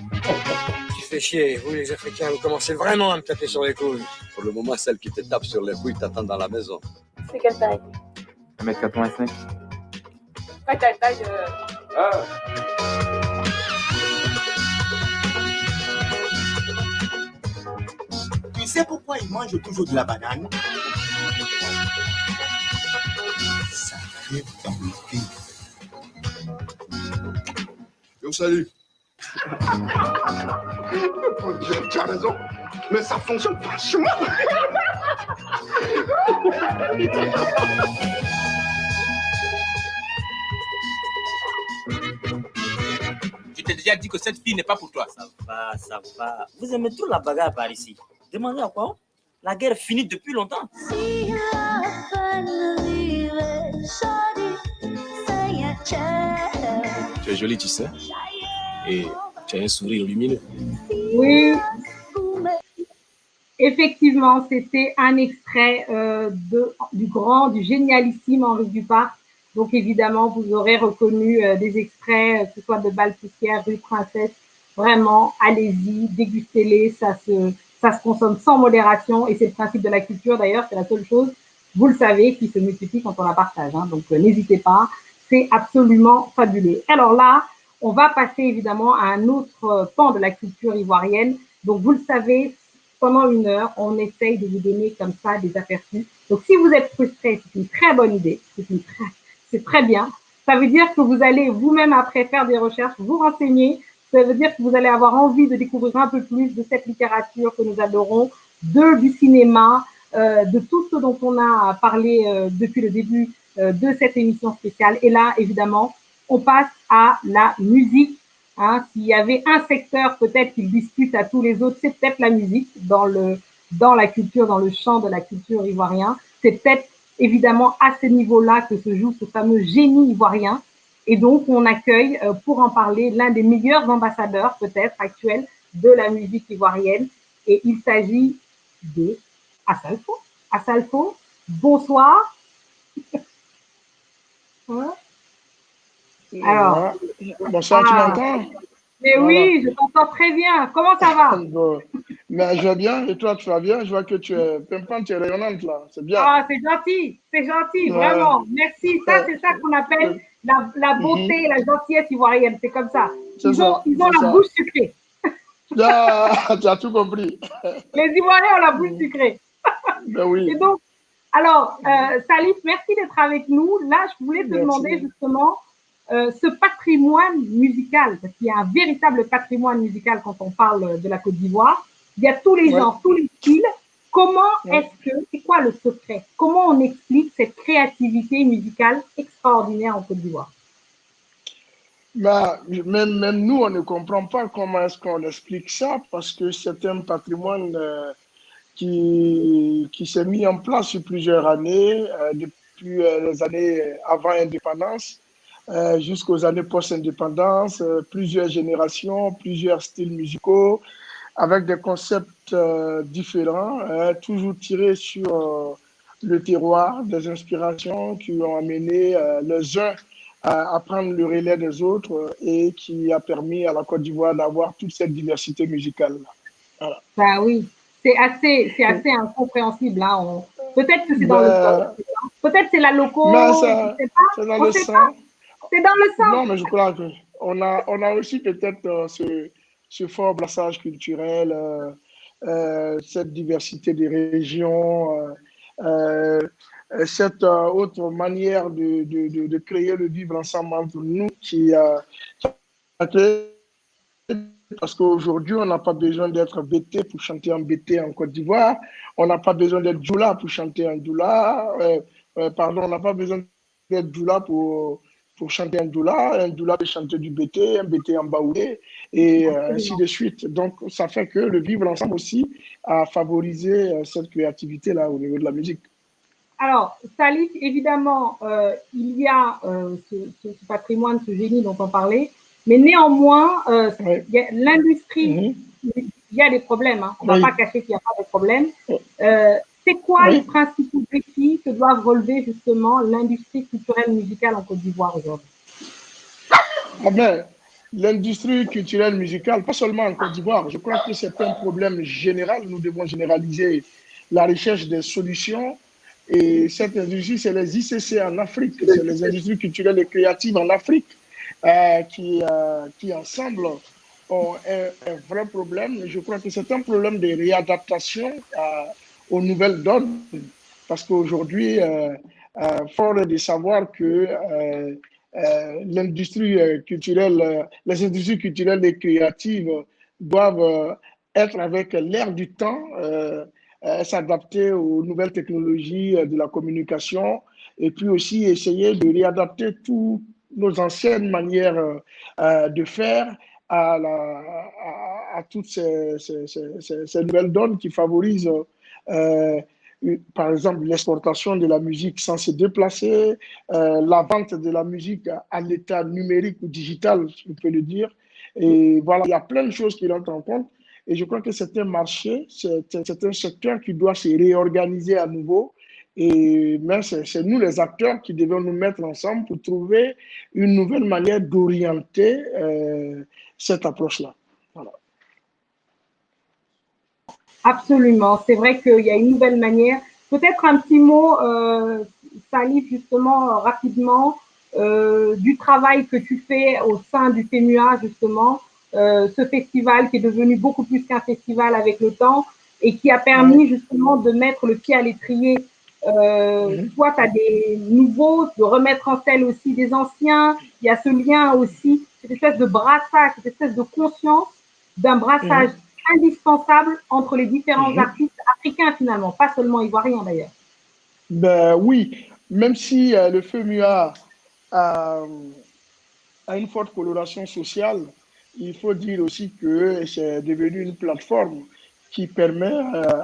Tu fais chier, vous les Africains, vous commencez vraiment à me taper sur les couilles. Pour le moment, celle qui te tape sur les couilles t'attend dans la maison. C'est quelle taille? 1m85. Ouais, t'as une taille de... Ah. Tu sais pourquoi ils mangent toujours de la banane? Ça fait banquer. Yo, salut. Mon Dieu, tu as raison. Mais ça fonctionne vachement. qui t'a déjà dit que cette fille n'est pas pour toi. Ça va, ça va. Vous aimez trop la bagarre par ici. Demandez à quoi? La guerre finit depuis longtemps. Tu es jolie, tu sais. Et tu as un sourire lumineux. Oui. Effectivement, c'était un extrait du génialissime Henri Duparc. Donc évidemment, vous aurez reconnu des extraits, que ce soit de Bal poussière, Rue Princesse. Vraiment, allez-y, dégustez-les, ça se consomme sans modération et c'est le principe de la culture d'ailleurs, c'est la seule chose, vous le savez, qui se multiplie quand on la partage. Hein, donc n'hésitez pas, c'est absolument fabuleux. Alors là, on va passer évidemment à un autre pan de la culture ivoirienne. Donc vous le savez, pendant 1 heure, on essaye de vous donner comme ça des aperçus. Donc si vous êtes frustré, c'est une très bonne idée, c'est très bien. Ça veut dire que vous allez vous-même après faire des recherches, vous renseigner. Ça veut dire que vous allez avoir envie de découvrir un peu plus de cette littérature que nous adorons, du cinéma, de tout ce dont on a parlé depuis le début de cette émission spéciale. Et là, évidemment, on passe à la musique. Hein. S'il y avait un secteur peut-être qui dispute à tous les autres, c'est peut-être la musique dans la culture, dans le champ de la culture ivoirien. C'est peut-être évidemment à ce niveau-là que se joue ce fameux génie ivoirien. Et donc, on accueille, pour en parler, l'un des meilleurs ambassadeurs, peut-être, actuels, de la musique ivoirienne. Et il s'agit de Assalfo. Assalfo, bonsoir. Hein? Alors. Bonsoir, tu m'entends? Mais voilà. Oui, je t'entends très bien. Comment ça va? Bon. Mais je vais bien, et toi, tu vas bien? Je vois que tu es pimpante, tu es rayonnante, là. C'est bien. Ah, c'est gentil, vraiment. Merci. Ça, c'est ça qu'on appelle la beauté, la gentillesse ivoirienne. C'est comme ça. Ils ont la bouche sucrée. Ah, tu as tout compris. Les Ivoiriens ont la bouche sucrée. Ben oui. Et donc, alors, Salif, merci d'être avec nous. Là, je voulais te demander justement ce patrimoine musical, parce qu'il y a un véritable patrimoine musical quand on parle de la Côte d'Ivoire. Il y a tous les genres, tous les styles. Comment c'est quoi le secret? Comment on explique cette créativité musicale extraordinaire en Côte d'Ivoire? Bah, même nous, on ne comprend pas comment est-ce qu'on explique ça, parce que c'est un patrimoine qui s'est mis en place sur plusieurs années, depuis les années avant l'indépendance, jusqu'aux années post-indépendance, plusieurs générations, plusieurs styles musicaux, avec des concepts différents, toujours tirés sur le terroir, des inspirations qui ont amené les uns à prendre le relais des autres et qui a permis à la Côte d'Ivoire d'avoir toute cette diversité musicale. Voilà. Bah oui, c'est assez incompréhensible. Hein. Peut-être que c'est dans le sang. Peut-être c'est la loco. C'est dans le sang. C'est dans le sang. Non, mais je crois qu'on a aussi peut-être ce fort brassage culturel, cette diversité des régions, cette autre manière de créer le vivre ensemble entre nous qui a créé, parce qu'aujourd'hui, on n'a pas besoin d'être bété pour chanter en bété en Côte d'Ivoire, on n'a pas besoin d'être djoula pour chanter en djoula, on n'a pas besoin d'être djoula pour chanter un djoula peut chanter du bété, un bété en baoulé, et ainsi de suite. Donc, ça fait que le vivre ensemble aussi a favorisé cette créativité-là au niveau de la musique. Alors, Salif, évidemment, il y a ce patrimoine, ce génie dont on parlait, mais néanmoins, l'industrie, il y a des problèmes. Hein. On ne va pas cacher qu'il n'y a pas de problème. C'est quoi les principaux défis que doivent relever justement l'industrie culturelle musicale en Côte d'Ivoire aujourd'hui? L'industrie culturelle musicale, pas seulement en Côte d'Ivoire, je crois que c'est un problème général. Nous devons généraliser la recherche des solutions. Et cette industrie, c'est les ICC en Afrique, c'est les industries culturelles et créatives en Afrique qui ensemble ont un vrai problème. Je crois que c'est un problème de réadaptation aux nouvelles donnes, parce qu'aujourd'hui, fort est de savoir que l'industrie culturelle, les industries culturelles et créatives doivent être avec l'air du temps, s'adapter aux nouvelles technologies de la communication et puis aussi essayer de réadapter toutes nos anciennes manières de faire à toutes ces nouvelles donnes qui favorisent, par exemple, l'exportation de la musique sans se déplacer, la vente de la musique à l'état numérique ou digital, je peux le dire. Et voilà, il y a plein de choses qui rentrent en compte. Et je crois que c'est un marché, c'est un secteur qui doit se réorganiser à nouveau. Mais c'est nous, les acteurs, qui devons nous mettre ensemble pour trouver une nouvelle manière d'orienter cette approche-là. Voilà. Absolument. C'est vrai qu'il y a une nouvelle manière. Peut-être un petit mot, Salif, justement, rapidement, du travail que tu fais au sein du FEMUA, justement, ce festival qui est devenu beaucoup plus qu'un festival avec le temps et qui a permis justement de mettre le pied à l'étrier. Toi, tu as des nouveaux, de remettre en scène aussi des anciens. Il y a ce lien aussi, cette espèce de brassage, cette espèce de conscience d'un brassage indispensable entre les différents artistes africains, finalement, pas seulement ivoiriens d'ailleurs. Ben oui, même si le FEMUA a une forte coloration sociale, il faut dire aussi que c'est devenu une plateforme qui permet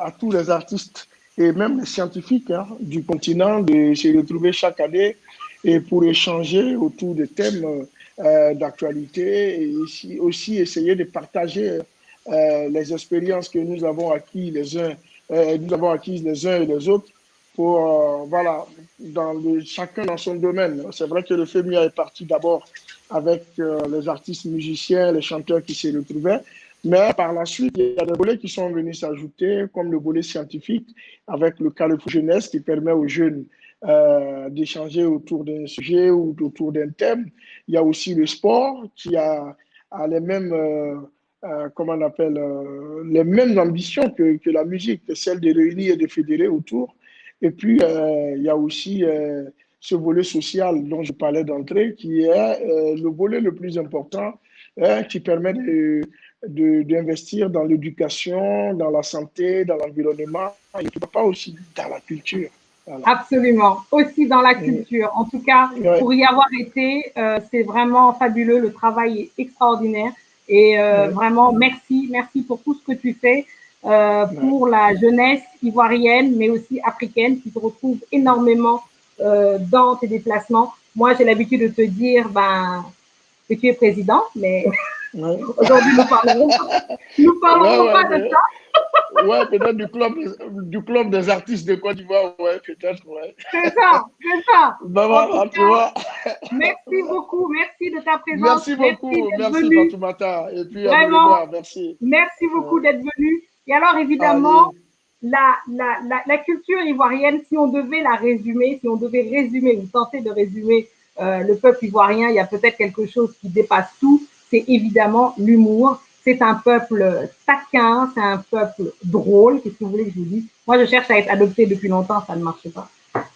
à tous les artistes et même les scientifiques du continent de se retrouver chaque année et pour échanger autour de thèmes d'actualité et aussi essayer de partager les expériences que nous avons acquises les uns et les autres pour, voilà, chacun dans son domaine. C'est vrai que le FEMUA est parti d'abord avec les artistes musiciens, les chanteurs qui se retrouvaient, mais par la suite, il y a des volets qui sont venus s'ajouter, comme le volet scientifique, avec le Carrefour Jeunesse qui permet aux jeunes d'échanger autour d'un sujet ou autour d'un thème. Il y a aussi le sport qui a les mêmes... comment on appelle, les mêmes ambitions que la musique, celle de réunir et de fédérer autour. Et puis, il y a aussi ce volet social dont je parlais d'entrée, qui est le volet le plus important, qui permet d'investir dans l'éducation, dans la santé, dans l'environnement, et pas aussi dans la culture. Voilà. Absolument, aussi dans la culture. En tout cas, pour y avoir été, c'est vraiment fabuleux, le travail est extraordinaire. Et vraiment, merci pour tout ce que tu fais pour la jeunesse ivoirienne, mais aussi africaine, qui se retrouve énormément dans tes déplacements. Moi, j'ai l'habitude de te dire que tu es président, mais aujourd'hui, nous parlerons pas de ça. Ouais, peut-être du club des artistes de Côte d'Ivoire, ouais, peut-être, ouais. C'est ça. Tu vois. Merci beaucoup, merci de ta présence. Merci beaucoup, merci Fatoumata. Et puis, vraiment, merci. Merci beaucoup d'être venu. Et alors, évidemment, la culture ivoirienne, si on devait la résumer, si on devait résumer ou tenter de résumer le peuple ivoirien, il y a peut-être quelque chose qui dépasse tout, c'est évidemment l'humour. C'est un peuple taquin, c'est un peuple drôle. Qu'est-ce que vous voulez que je vous dise? Moi, je cherche à être adoptée depuis longtemps, ça ne marche pas.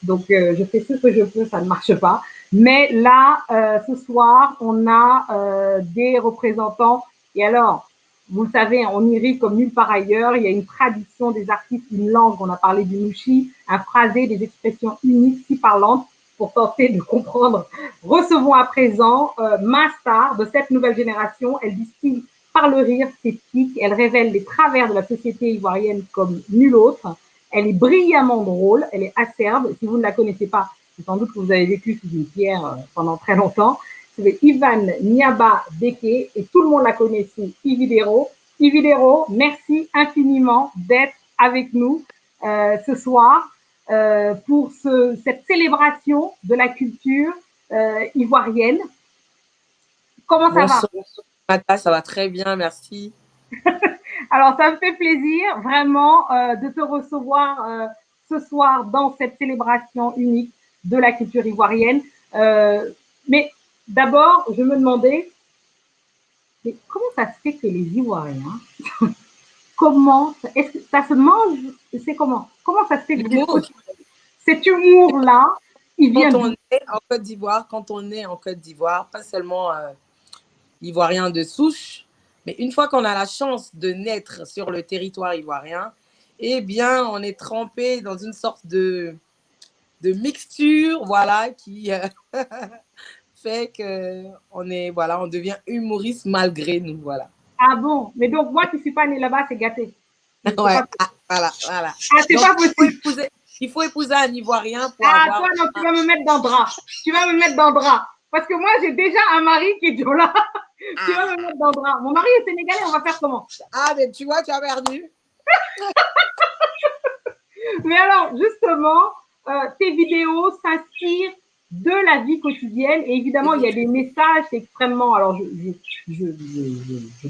Donc, je fais ce que je peux, ça ne marche pas. Mais là, ce soir, on a des représentants. Et alors, vous le savez, on y rit comme nulle part ailleurs. Il y a une tradition des artistes, une langue. On a parlé du mouchi, un phrasé, des expressions uniques, si parlantes, pour tenter de comprendre. Recevons à présent ma star de cette nouvelle génération. Elle distille par le rire sceptique, elle révèle les travers de la société ivoirienne comme nulle autre. Elle est brillamment drôle, elle est acerbe. Si vous ne la connaissez pas, c'est sans doute que vous avez vécu sous une pierre pendant très longtemps. C'est Ivan Niaba Beke et tout le monde la connaît sous Ividero. Ividero, merci infiniment d'être avec nous ce soir pour cette célébration de la culture ivoirienne. Comment ça va? Ça va très bien, merci. Alors, ça me fait plaisir vraiment de te recevoir ce soir dans cette célébration unique de la culture ivoirienne. Mais d'abord, je me demandais, mais comment ça se fait que les Ivoiriens, est-ce que ça se mange? C'est comment ça se fait que cet humour-là, il vient quand on est en Côte d'Ivoire, pas seulement ivoirien de souche, mais une fois qu'on a la chance de naître sur le territoire ivoirien, eh bien, on est trempé dans une sorte de mixture, voilà, qui fait qu'on on devient humoriste malgré nous, voilà. Ah bon? Mais donc, moi qui ne suis pas née là-bas, c'est gâté. Ouais, voilà. Ah, c'est pas possible. Il faut épouser un Ivoirien pour avoir... toi, non, tu vas me mettre dans le drap. Tu vas me mettre dans le drap. Parce que moi, j'ai déjà un mari qui est là. Tu vas me mettre dans le drap. Mon mari est sénégalais, on va faire comment? Ah, mais tu vois, tu as perdu. Mais alors, justement, tes vidéos s'inspirent de la vie quotidienne. Et évidemment, il y a des messages extrêmement... Alors, je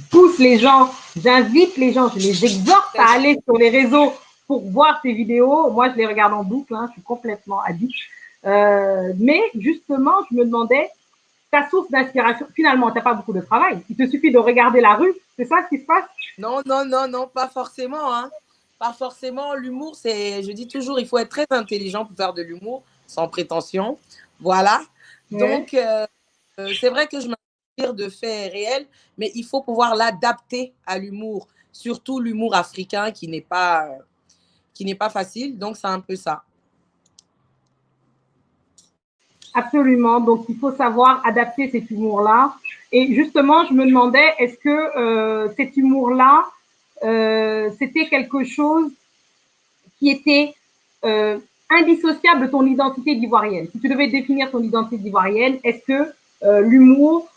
pousse les gens, j'invite les gens, je les exhorte à aller sur les réseaux pour voir ces vidéos. Moi, je les regarde en boucle, hein, je suis complètement addict. Mais justement, je me demandais, ta source d'inspiration, finalement, tu n'as pas beaucoup de travail. Il te suffit de regarder la rue. C'est ça ce qui se passe? Non, pas forcément. Hein. Pas forcément. L'humour, je dis toujours, il faut être très intelligent pour faire de l'humour, sans prétention. Voilà. Ouais. Donc, c'est vrai que je m'inspire de faits réels, mais il faut pouvoir l'adapter à l'humour, surtout l'humour africain qui n'est pas facile. Donc, c'est un peu ça. Absolument. Donc, il faut savoir adapter cet humour-là. Et justement, je me demandais, est-ce que cet humour-là, c'était quelque chose qui était indissociable de ton identité d'ivoirienne? Si tu devais définir ton identité d'ivoirienne, est-ce que l'humour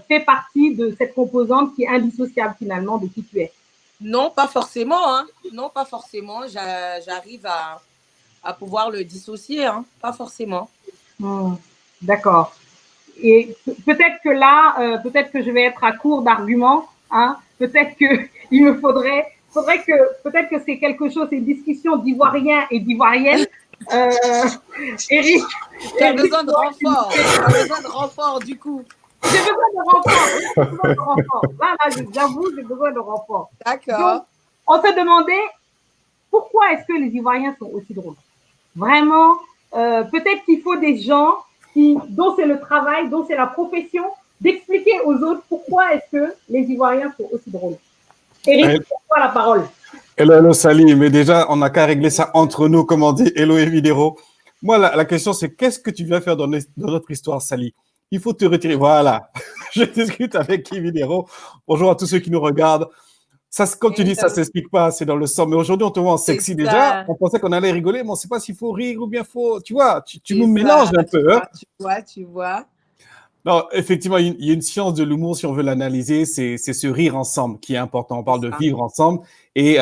fait partie de cette composante qui est indissociable finalement de qui tu es? Non, pas forcément. Hein. Non, pas forcément. J'arrive à pouvoir le dissocier. Hein. Pas forcément. D'accord. Et peut-être que là, peut-être que je vais être à court d'arguments. Hein. Peut-être qu'il me faudrait que peut-être que c'est quelque chose, c'est une discussion d'Ivoiriens et d'Ivoiriennes. Eric, tu as besoin de renfort. Tu as besoin de renfort du coup. J'ai besoin de renfort. Là, j'avoue, j'ai besoin de renfort. D'accord. Donc, on se demandait pourquoi est-ce que les Ivoiriens sont aussi drôles. Vraiment, peut-être qu'il faut des gens dont c'est le travail, dont c'est la profession, d'expliquer aux autres pourquoi est-ce que les Ivoiriens sont aussi drôles. Eric, pourquoi la parole? Hello, Sally, mais déjà, on n'a qu'à régler ça entre nous, comme on dit, hello et vidéo. Moi, la question, c'est qu'est-ce que tu viens faire dans notre histoire, Sally? Il faut te retirer. Voilà. Je discute avec Qui Vidéo. Bonjour à tous ceux qui nous regardent. Ça, comme tu dis, ça ne s'explique pas, c'est dans le sang. Mais aujourd'hui, on te voit en sexy déjà. On pensait qu'on allait rigoler, mais on ne sait pas s'il faut rire ou bien faut. Tu vois, tu nous mélanges un peu. Hein? Tu vois. Non, effectivement, il y a une science de l'humour, si on veut l'analyser, c'est ce rire ensemble qui est important. On parle de vivre ensemble. Et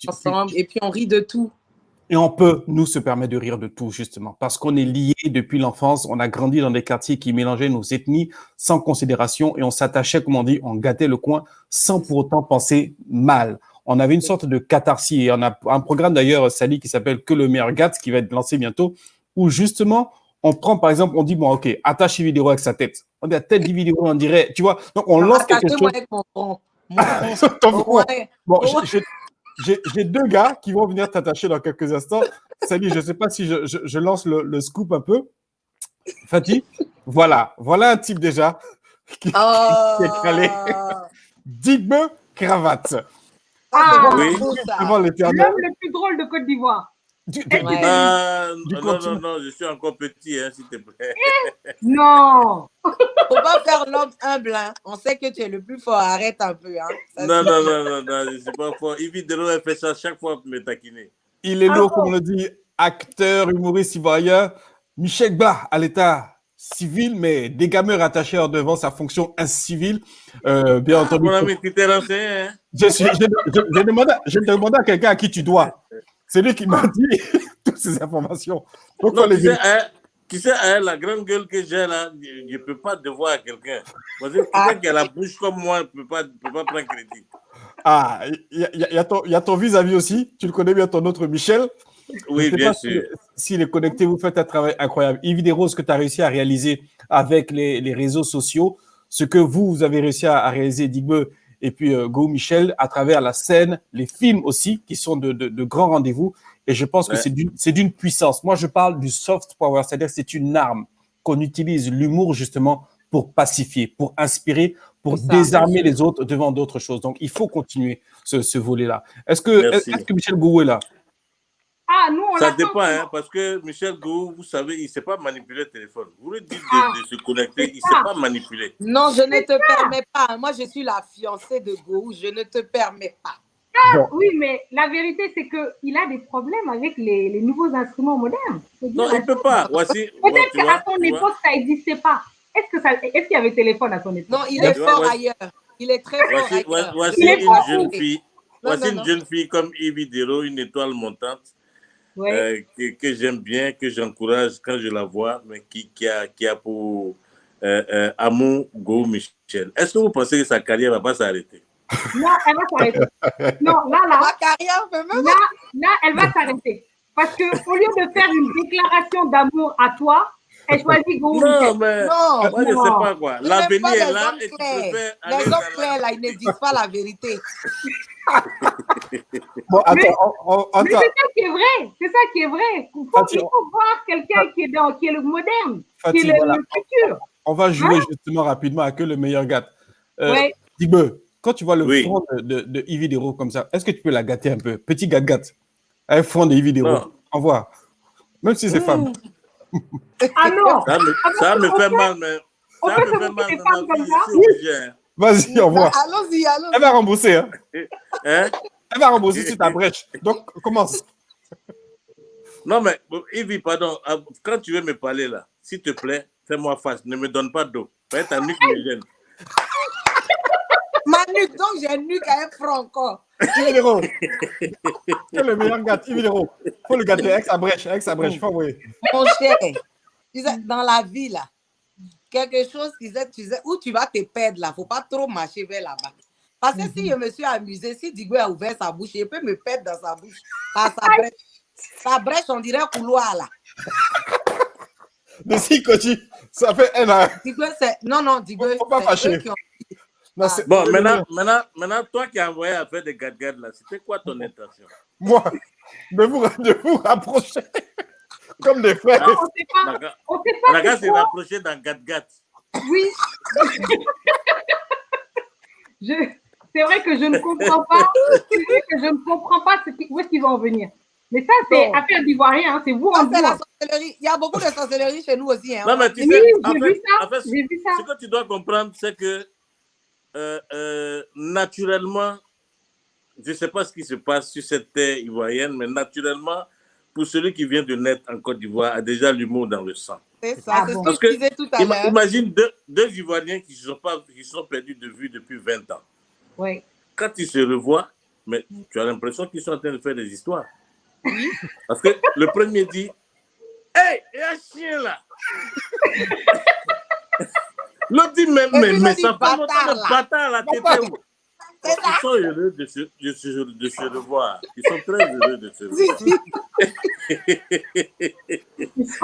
ensemble, et puis on rit de tout. Et on peut, nous, se permettre de rire de tout, justement, parce qu'on est liés depuis l'enfance. On a grandi dans des quartiers qui mélangeaient nos ethnies sans considération et on s'attachait, comme on dit, on gâtait le coin sans pour autant penser mal. On avait une sorte de catharsis. Et on a un programme d'ailleurs, Sally, qui s'appelle Que le meilleur gâte, qui va être lancé bientôt, où justement, on prend, par exemple, on dit, bon, OK, attache vidéo avec sa tête. On dit à tête de vidéo, on dirait, tu vois. Donc, on lance quelque chose. Avec mon front. Bon, j'ai deux gars qui vont venir t'attacher dans quelques instants. Sally, je ne sais pas si je lance le scoop un peu. Fatih, voilà un type déjà qui est calé. Digbe cravate. Oui. L'homme le plus drôle de Côte d'Ivoire. Non, je suis encore petit, hein, s'il te plaît. Non. Faut pas faire l'homme humble, hein. On sait que tu es le plus fort, arrête un peu. Hein. Non, je suis pas fort. Yves Dero fait ça chaque fois pour me taquiner. Il est lourd, comme on le dit, acteur, humoriste ivoirien. Michel Bla, à l'état civil, mais des gamins attachés devant sa fonction incivile. Bien entendu. Mon ami, tu t'es renseigné, hein? J'ai demandé à quelqu'un à qui tu dois. C'est lui qui m'a dit toutes ces informations. Non, tu sais, la grande gueule que j'ai là, je ne peux pas devoir à quelqu'un. Parce que quelqu'un qui a la bouche comme moi ne peut pas prendre crédit. Ah, il y a ton vis-à-vis aussi. Tu le connais bien, ton autre Michel. Oui, bien sûr. S'il est connecté, vous faites un travail incroyable. Yves Dero, ce que tu as réussi à réaliser avec les réseaux sociaux, ce que vous avez réussi à réaliser, Digbe, et puis Go Michel, à travers la scène, les films aussi, qui sont de grands rendez-vous. Et je pense que c'est d'une puissance. Moi, je parle du soft power, c'est-à-dire que c'est une arme qu'on utilise, l'humour, justement, pour pacifier, pour inspirer, pour désarmer les autres devant d'autres choses. Donc, il faut continuer ce volet-là. Est-ce que Michel Gou est là? Ah, nous, on Ça l'attend. dépend, hein, parce que Michel Gou, vous savez, il ne sait pas manipuler le téléphone. Vous lui dites de se connecter, il ne sait pas manipuler. Non, je ne te permets pas. Moi, je suis la fiancée de Gou. Je ne te permets pas. Ah, oui, mais la vérité, c'est qu'il a des problèmes avec les nouveaux instruments modernes. Non, il ne peut pas. Voici, Peut-être tu vois, qu'à son époque, ça n'existait pas. Est-ce qu'il y avait téléphone à son époque? Non, il est fort ailleurs. Il est très fort ailleurs. Voici une jeune fille. Voici une jeune fille comme Yves Dero, une étoile montante, que j'aime bien, que j'encourage quand je la vois, mais qui a pour amour Go Michel. Est-ce que vous pensez que sa carrière ne va pas s'arrêter? Non, elle va s'arrêter. Non, là, Ma carrière, là, elle va s'arrêter. Parce qu'au lieu de faire une déclaration d'amour à toi, elle choisit Go Michel. Non, mais moi, je ne sais pas quoi. L'avenir est là et tu préfères aller les hommes clairs, là, ils ne disent pas la vérité. Bon, attends, mais c'est ça qui est vrai. C'est ça qui est vrai. Il faut voir quelqu'un qui est le moderne, Fatih, qui est voilà. le futur. On va jouer justement rapidement à que le meilleur gâte. Dibe, quand tu vois le front de Yves Dero comme ça, est-ce que tu peux la gâter un peu? Petit gâte-gâte. Un front de Yves Dero. Envoie. Même si c'est femme. Ah non. Ça me fait mal, mais ça me fait mal. Vas-y, envoie. Allons-y. Elle va rembourser. Hein? Elle va rembourser sur ta brèche. Donc, commence. Non, mais Yves, pardon. Quand tu veux me parler là, s'il te plaît, fais-moi face. Ne me donne pas d'eau. Fais ta nuque me gêne. Ma nuque, donc j'ai une nuque à un franc encore. Yves Dero. C'est le meilleur gâte. Yves Dero. Il faut le gâter avec sa brèche. Faut envoyer. Mon cher, dans la vie là, quelque chose tu sais, où tu vas te perdre là, faut pas trop marcher vers là-bas. Parce que si je me suis amusée, si Digo a ouvert sa bouche, je peux me perdre dans sa bouche. Par sa brèche. Sa brèche, on dirait un couloir là. De si Kochi, ça fait un an. Digo, non, Digo, faut pas fâcher. Bon, maintenant, toi qui as envoyé à faire des gad-gad là, c'était quoi ton intention? Moi, de vous rapprocher comme des frères. La gars s'est rapproché dans gad-gad. Oui. C'est vrai que je ne comprends pas. C'est vrai que je ne comprends pas où est-ce qu'ils vont en venir. Mais ça, c'est affaire d'Ivoirien, hein, c'est vous en c'est la sorcellerie. Il y a beaucoup de sorcellerie chez nous aussi. Hein. Non, mais tu sais, j'ai vu ça. Ce que tu dois comprendre, c'est que naturellement, je ne sais pas ce qui se passe sur cette terre ivoirienne, mais naturellement, pour celui qui vient de naître en Côte d'Ivoire, a déjà l'humour dans le sang. C'est ça, c'est ce que je disais tout à l'heure. Imagine deux Ivoiriens qui sont perdus de vue depuis 20 ans. Oui. Quand ils se revoient, mais tu as l'impression qu'ils sont en train de faire des histoires. Parce que le premier dit « Hey, il y a un chien là !» L'autre dit « Mais ça fait longtemps de bâtard là, t'étais où ?» Ils sont heureux de se revoir. Ils sont très heureux de se revoir.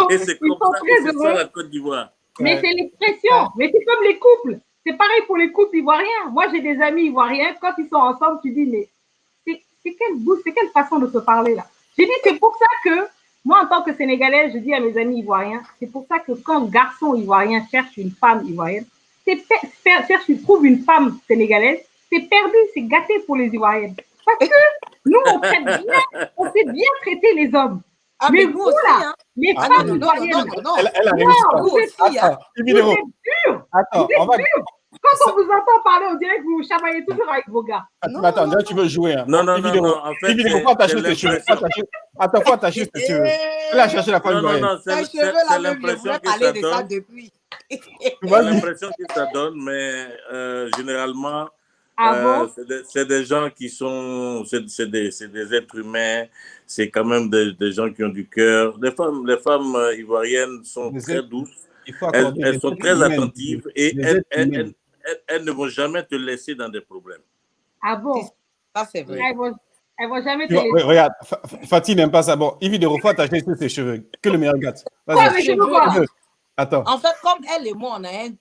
Et c'est comme ça que c'est ça la Côte d'Ivoire. Mais c'est l'expression. Mais c'est comme les couples. C'est pareil pour les couples ivoiriens. Moi, j'ai des amis ivoiriens. Quand ils sont ensemble, tu dis, mais c'est quelle bouche, c'est quelle façon de se parler là. J'ai dit, c'est pour ça que, moi, en tant que Sénégalaise, je dis à mes amis ivoiriens, c'est pour ça que quand un garçon ivoirien cherche une femme ivoirienne, trouve une femme sénégalaise, c'est perdu, c'est gâté pour les Ivoiriennes. Parce que nous, on sait bien traiter les hommes. Ah, mais vous aussi, là, hein. Les femmes ivoiriennes. Elle a réussi. Vous êtes durs. Attends, on va... Quand on vous entend parler, on dirait que vous chamaillez toujours avec vos gars. Attends, là, tu veux jouer. Hein. Non. En fait, faut attacher tes cheveux. Attends, faut attacher tes cheveux. Elle a cherché la femme ivoirienne. Non, c'est l'impression que ça donne. C'est l'impression que ça donne, mais généralement, c'est des gens qui sont, c'est des êtres humains, c'est quand même des gens qui ont du cœur. Les femmes ivoiriennes sont très douces, elles sont très attentives et elles ne vont jamais te laisser dans des problèmes. Ah bon? Ça, c'est vrai. Elles vont jamais te laisser. Regarde, Fatih n'aime pas ça. Bon, Yves Dero, faut attacher ses cheveux. Que le meilleur gâte. Attends. En fait, comme elle et moi,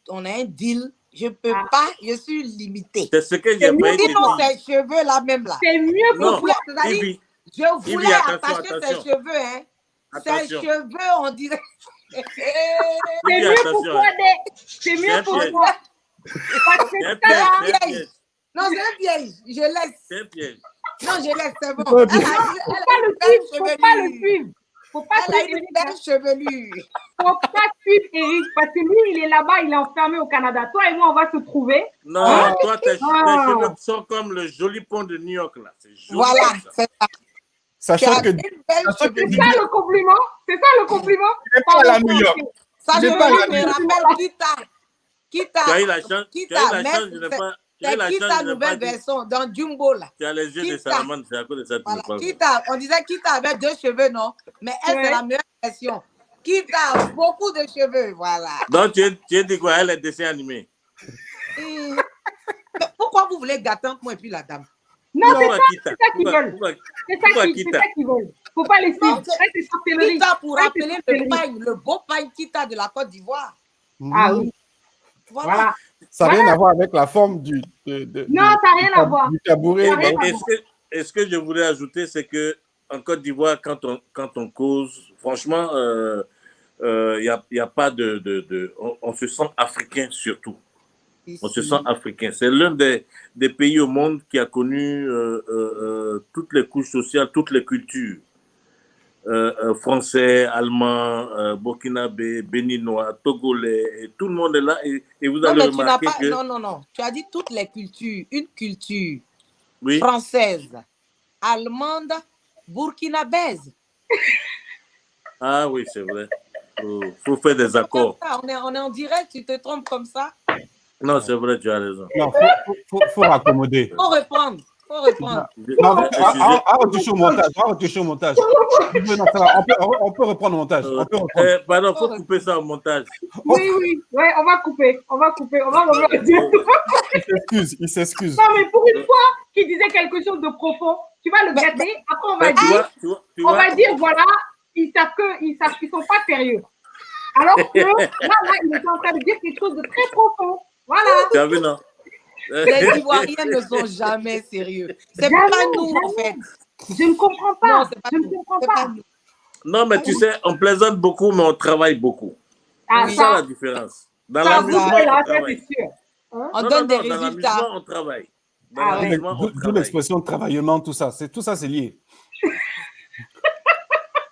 on a un deal. Je ne peux pas, je suis limitée. C'est ce que j'ai pas dit. Sinon, ces cheveux-là même là. C'est mieux pour toi. Je voulais attacher ses cheveux, hein. Ses cheveux, on dirait. C'est mieux pour toi, c'est mieux pour toi. Parce que c'est un piège. Non, c'est un piège. Je laisse. C'est un piège. Non, je laisse, c'est bon. Faut pas le suivre. Faut pas Elle a une belle chevelure. Faut pas suivre Eric, parce que lui, il est là-bas, il est enfermé au Canada. Toi et moi, on va se trouver. Non, toi, tes cheveux sont comme le joli pont de New York, là. C'est joli. Voilà, c'est ça. Sachant que... C'est ça le compliment. C'est ça le compliment. Il n'est pas à New York. Ça, je me rappelle Kita. Tu as eu la chance, je n'ai pas... C'est Kita nouvelle version dans Jumbo là. Tu as les yeux de salamandre, c'est à cause de ça que tu parles. Kita, on disait Kita avait 2 cheveux, non? Mais elle, c'est la meilleure version. Kita a beaucoup de cheveux, voilà. Donc, tu as dit quoi? Elle est dessin animé. Pourquoi vous voulez gâter entre moi et puis la dame? Non, c'est ça qu'ils veulent. C'est ça qu'ils veulent. Faut pas les suivre. Kita pour rappeler le beau pain Kita de la Côte d'Ivoire. Ah oui. Voilà. Ça n'a rien à voir avec la forme du tabouret. Est-ce que je voulais ajouter, c'est que en Côte d'Ivoire, quand on cause, franchement, il y a pas on se sent africain surtout. On se sent africain. C'est l'un des pays au monde qui a connu toutes les couches sociales, toutes les cultures. Français, allemand, burkinabé, béninois, togolais, et tout le monde est là et vous allez remarquer que... Non, tu as dit toutes les cultures, une culture française, allemande, burkinabèse. Ah oui, c'est vrai. Faut faire des accords. On est en direct, tu te trompes comme ça? Non, c'est vrai, tu as raison. Non, faut raccommoder. Faut reprendre. Non, retoucher au montage. On peut reprendre le montage. Pardon, faut couper ça au montage. Oui, on va couper. On va Il s'excuse. Non, mais pour une fois qu'il disait quelque chose de profond, tu vas le gâter. Après, on va dire, voilà, ils savent qu'ils sont pas sérieux. Alors que là, il est en train de dire quelque chose de très profond. Voilà. Tu as vu, non? Les Ivoiriens ne sont jamais sérieux. C'est pas nous, en fait. Je ne comprends pas. Je ne comprends pas. Non, mais tu sais, on plaisante beaucoup, mais on travaille beaucoup. C'est ça la différence. Dans l'amusement, on travaille. On donne des résultats. Dans l'amusement, on travaille. D'où l'expression travaillement, tout ça, c'est lié.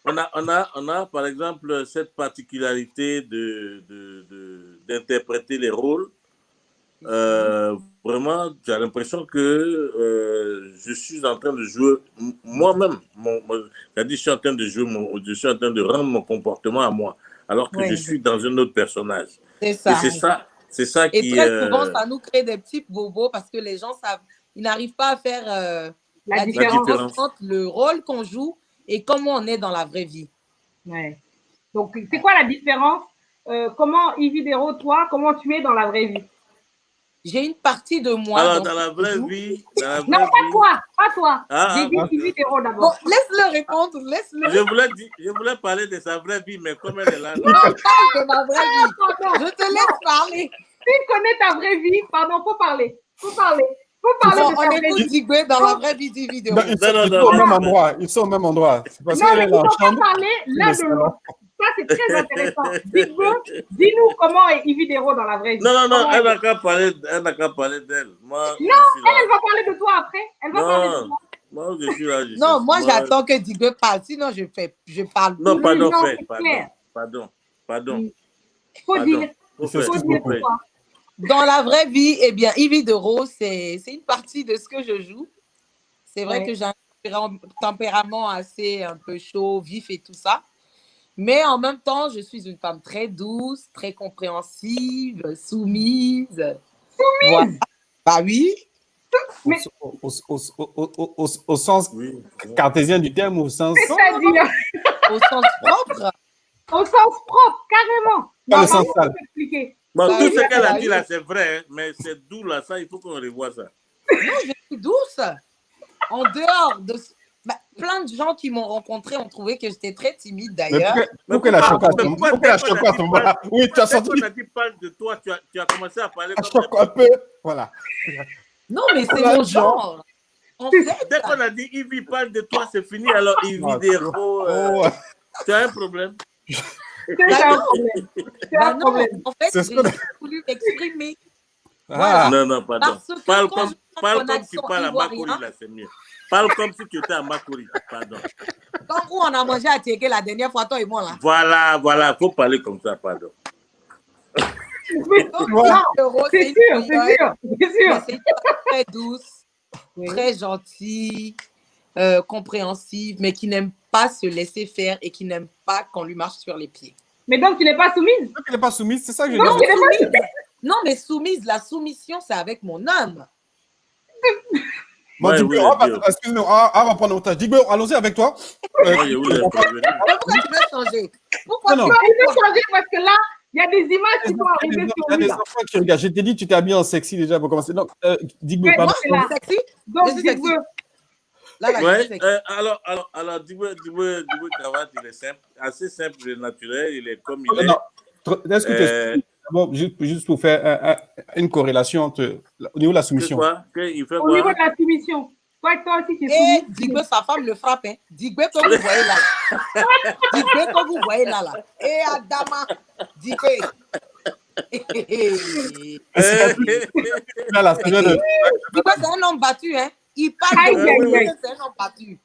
On a, par exemple, cette particularité d'interpréter les rôles. Vraiment, j'ai l'impression que je suis en train de jouer moi-même. Je suis en train de jouer, je suis en train de rendre mon comportement à moi, alors que je suis dans un autre personnage. C'est ça. Et c'est ça qui. Et très souvent, ça nous crée des petits bobos parce que les gens savent, ils n'arrivent pas à faire la différence entre le rôle qu'on joue et comment on est dans la vraie vie. Ouais. Donc, c'est quoi la différence? Comment, Yvi Dero, toi, comment tu es dans la vraie vie? J'ai une partie de moi. Alors, dans la vraie vie. Non, pas toi. J'ai dit Yvi Dero d'abord. Bon, laisse-le répondre. Je voulais parler de sa vraie vie, mais comme elle est là. Non, parle de ma vraie vie. Je te laisse parler. Si tu connais ta vraie vie, pardon, faut parler. Bon, on écoute Digwe dans la vraie vie du vidéo. Ils sont au même endroit. C'est parce qu'elle est dans la chambre. Parler l'un de l'autre. Ça, c'est très intéressant. Dis-nous comment est Yvi Dero dans la vraie vie. Non, elle n'a qu'à parler d'elle. Non, elle va parler de toi après. Elle va parler de toi. Moi, je suis là. Non, moi, j'attends que Digwe parle. Sinon, je parle. Non, pardon. Faut dire pourquoi. Dans la vraie vie, eh bien, Yvi Dero, c'est une partie de ce que je joue. C'est vrai que j'ai un tempérament assez un peu chaud, vif et tout ça. Mais en même temps, je suis une femme très douce, très compréhensive, soumise. Voilà. Bah oui. Mais... Au sens cartésien du terme ou au sens... C'est-à-dire au sens propre. Au sens propre, carrément. Pas le sens sale. Bon, tout ce qu'elle a dit là, c'est vrai, hein, mais c'est doux là, ça, il faut qu'on revoie ça. Non, je suis douce. En dehors de... plein de gens qui m'ont rencontré ont trouvé que j'étais très timide d'ailleurs. Pourquoi la chocolat Oui, tu as senti. Quand on a dit parle de toi, tu as commencé à parler un peu. Voilà. Non, mais c'est mon genre. En fait, dès qu'on a dit Yvi parle de toi, c'est fini. Alors Yvi Dero, tu as un problème. En fait, j'ai voulu m'exprimer. Voilà. Non, pardon. Parce que Parle comme tu parles à Makori, là, c'est mieux. Parle comme si tu étais à Makori, pardon. Quand on a mangé à Tchéké la dernière fois, toi et moi, là. Voilà, faut parler comme ça, pardon. C'est sûr. C'est très douce, très gentille, compréhensive, mais qui n'aime pas se laisser faire et qui n'aime pas qu'on lui marche sur les pieds. Mais donc, tu n'es pas soumise? Tu n'es pas soumise, c'est ça que je dis. Non, mais soumise, la soumission, c'est avec mon homme. Bon, excuse-nous, on va prendre notre temps. Digbe, allons-y avec toi. Pourquoi tu veux changer? Pourquoi tu veux changer? Parce que là, il y a des images qui vont arriver sur lui. Il y a des enfants qui regardent. Je t'ai dit, tu t'es habillé en sexy déjà pour commencer. Donc, Digbe, pardon. Sexy? Donc, Digbe. Alors, Digbe Cravate, il est simple, assez simple et naturel. Il est comme il est. Non, est-ce que bon, juste pour faire une corrélation entre, au niveau de la soumission. Au niveau de la soumission. Toi aussi, tu es soumis. Digbe, sa femme le frappe. Hein. Digbe, que vous voyez là. Digbe, que vous voyez là. Et Adama, Digbe. Digbe, c'est un homme battu. Hein. Il parle de c'est un homme battu.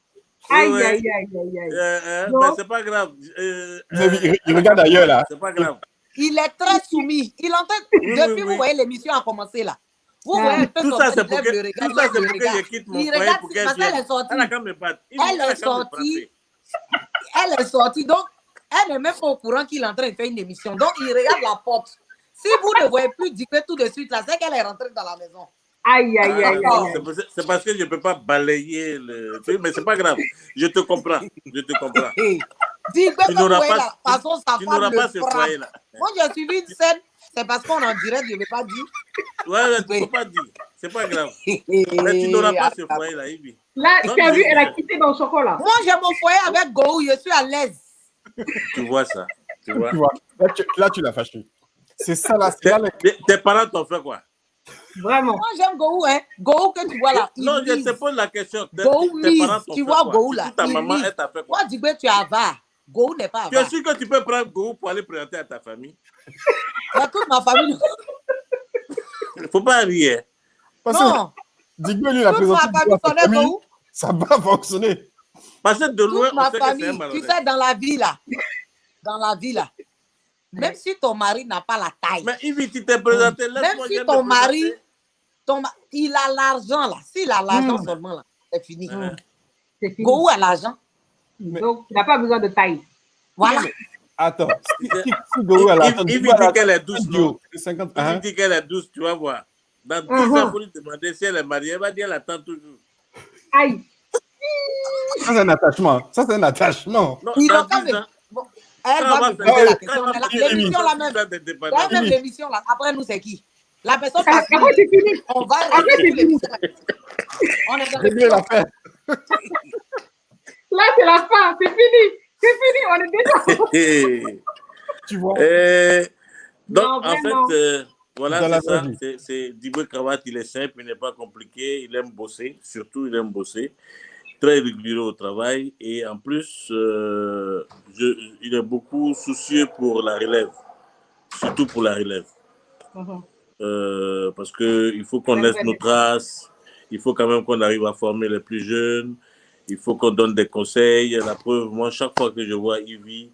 Aïe. Ben, c'est pas grave. Il regarde ailleurs là. C'est pas grave. Il est très soumis. Il entend, depuis vous voyez l'émission a commencé là. Vous voyez un peu tout son ça, c'est pour que je quitte mon foyer pour qu'elle vienne. Elle est sortie, donc elle n'est même pas au courant qu'il est en train de faire une émission. Donc il regarde la porte. Si vous ne voyez plus Digbe tout de suite là, c'est qu'elle est rentrée dans la maison. Aïe. C'est parce que je ne peux pas balayer le truc, mais c'est pas grave. Je te comprends. Digbe, tu n'auras pas ce foyer là. Moi, j'ai suivi une scène, c'est parce qu'on en direct, je ne vais pas dire. Ouais, tu ne peux pas dire. C'est pas grave. Mais tu n'auras pas ce foyer là, Ibi. Là, tu as vu, elle a quitté dans le chocolat. Moi, j'ai mon foyer avec Gohou, je suis à l'aise. Tu vois ça. Tu vois. Là, tu l'as fâché. C'est ça là. Tes parents t'ont fait quoi? Vraiment. Moi, j'aime Gohou, hein. Gohou que tu vois là. Non, je te pose la question. Gohou mise. Tu vois Gohou là. Ta maman, elle t'a fait quoi? Moi, Digbe, tu es avare. Gohou n'est pas avare. Tu es sûr que tu peux prendre Gohou pour aller présenter à ta famille? Toute ma famille. Il ne faut pas rire. Non. Digbe, lui, la présentation. Ça va fonctionner. Parce que de loin, ma famille, tu sais, dans la vie là, même si ton mari n'a pas la taille. Mais Yves, tu t'es présenté. Même si ton mari, il a l'argent là. S'il a l'argent seulement là, c'est fini. Gohou a l'argent. Donc, il n'a pas besoin de taille. Voilà. Attends, si Gohou a l'argent, Yves dit qu'elle est douce, non? Yves dit qu'elle est douce, tu vas voir. Dans 10 ans, pour lui demander si elle est mariée, elle va dire qu'elle attend toujours. Aïe. Ça, c'est un attachement. Non, il elle va me poser la question. L'émission là même. L'émission là. Après nous, c'est qui? La personne passe. C'est fini. On va. Après, c'est fini. On est dans la fin. Là, c'est la fin. C'est fini. On est déjà. Tu vois. Donc, en fait, voilà, c'est ça. C'est Digbe Cravate, il est simple, il n'est pas compliqué, il aime bosser. Surtout, il aime bosser. Très régulier au travail et en plus, il est beaucoup soucieux pour la relève, surtout pour la relève. Parce qu'il faut qu'on laisse nos traces, il faut quand même qu'on arrive à former les plus jeunes, il faut qu'on donne des conseils. La preuve, moi, chaque fois que je vois Ivy,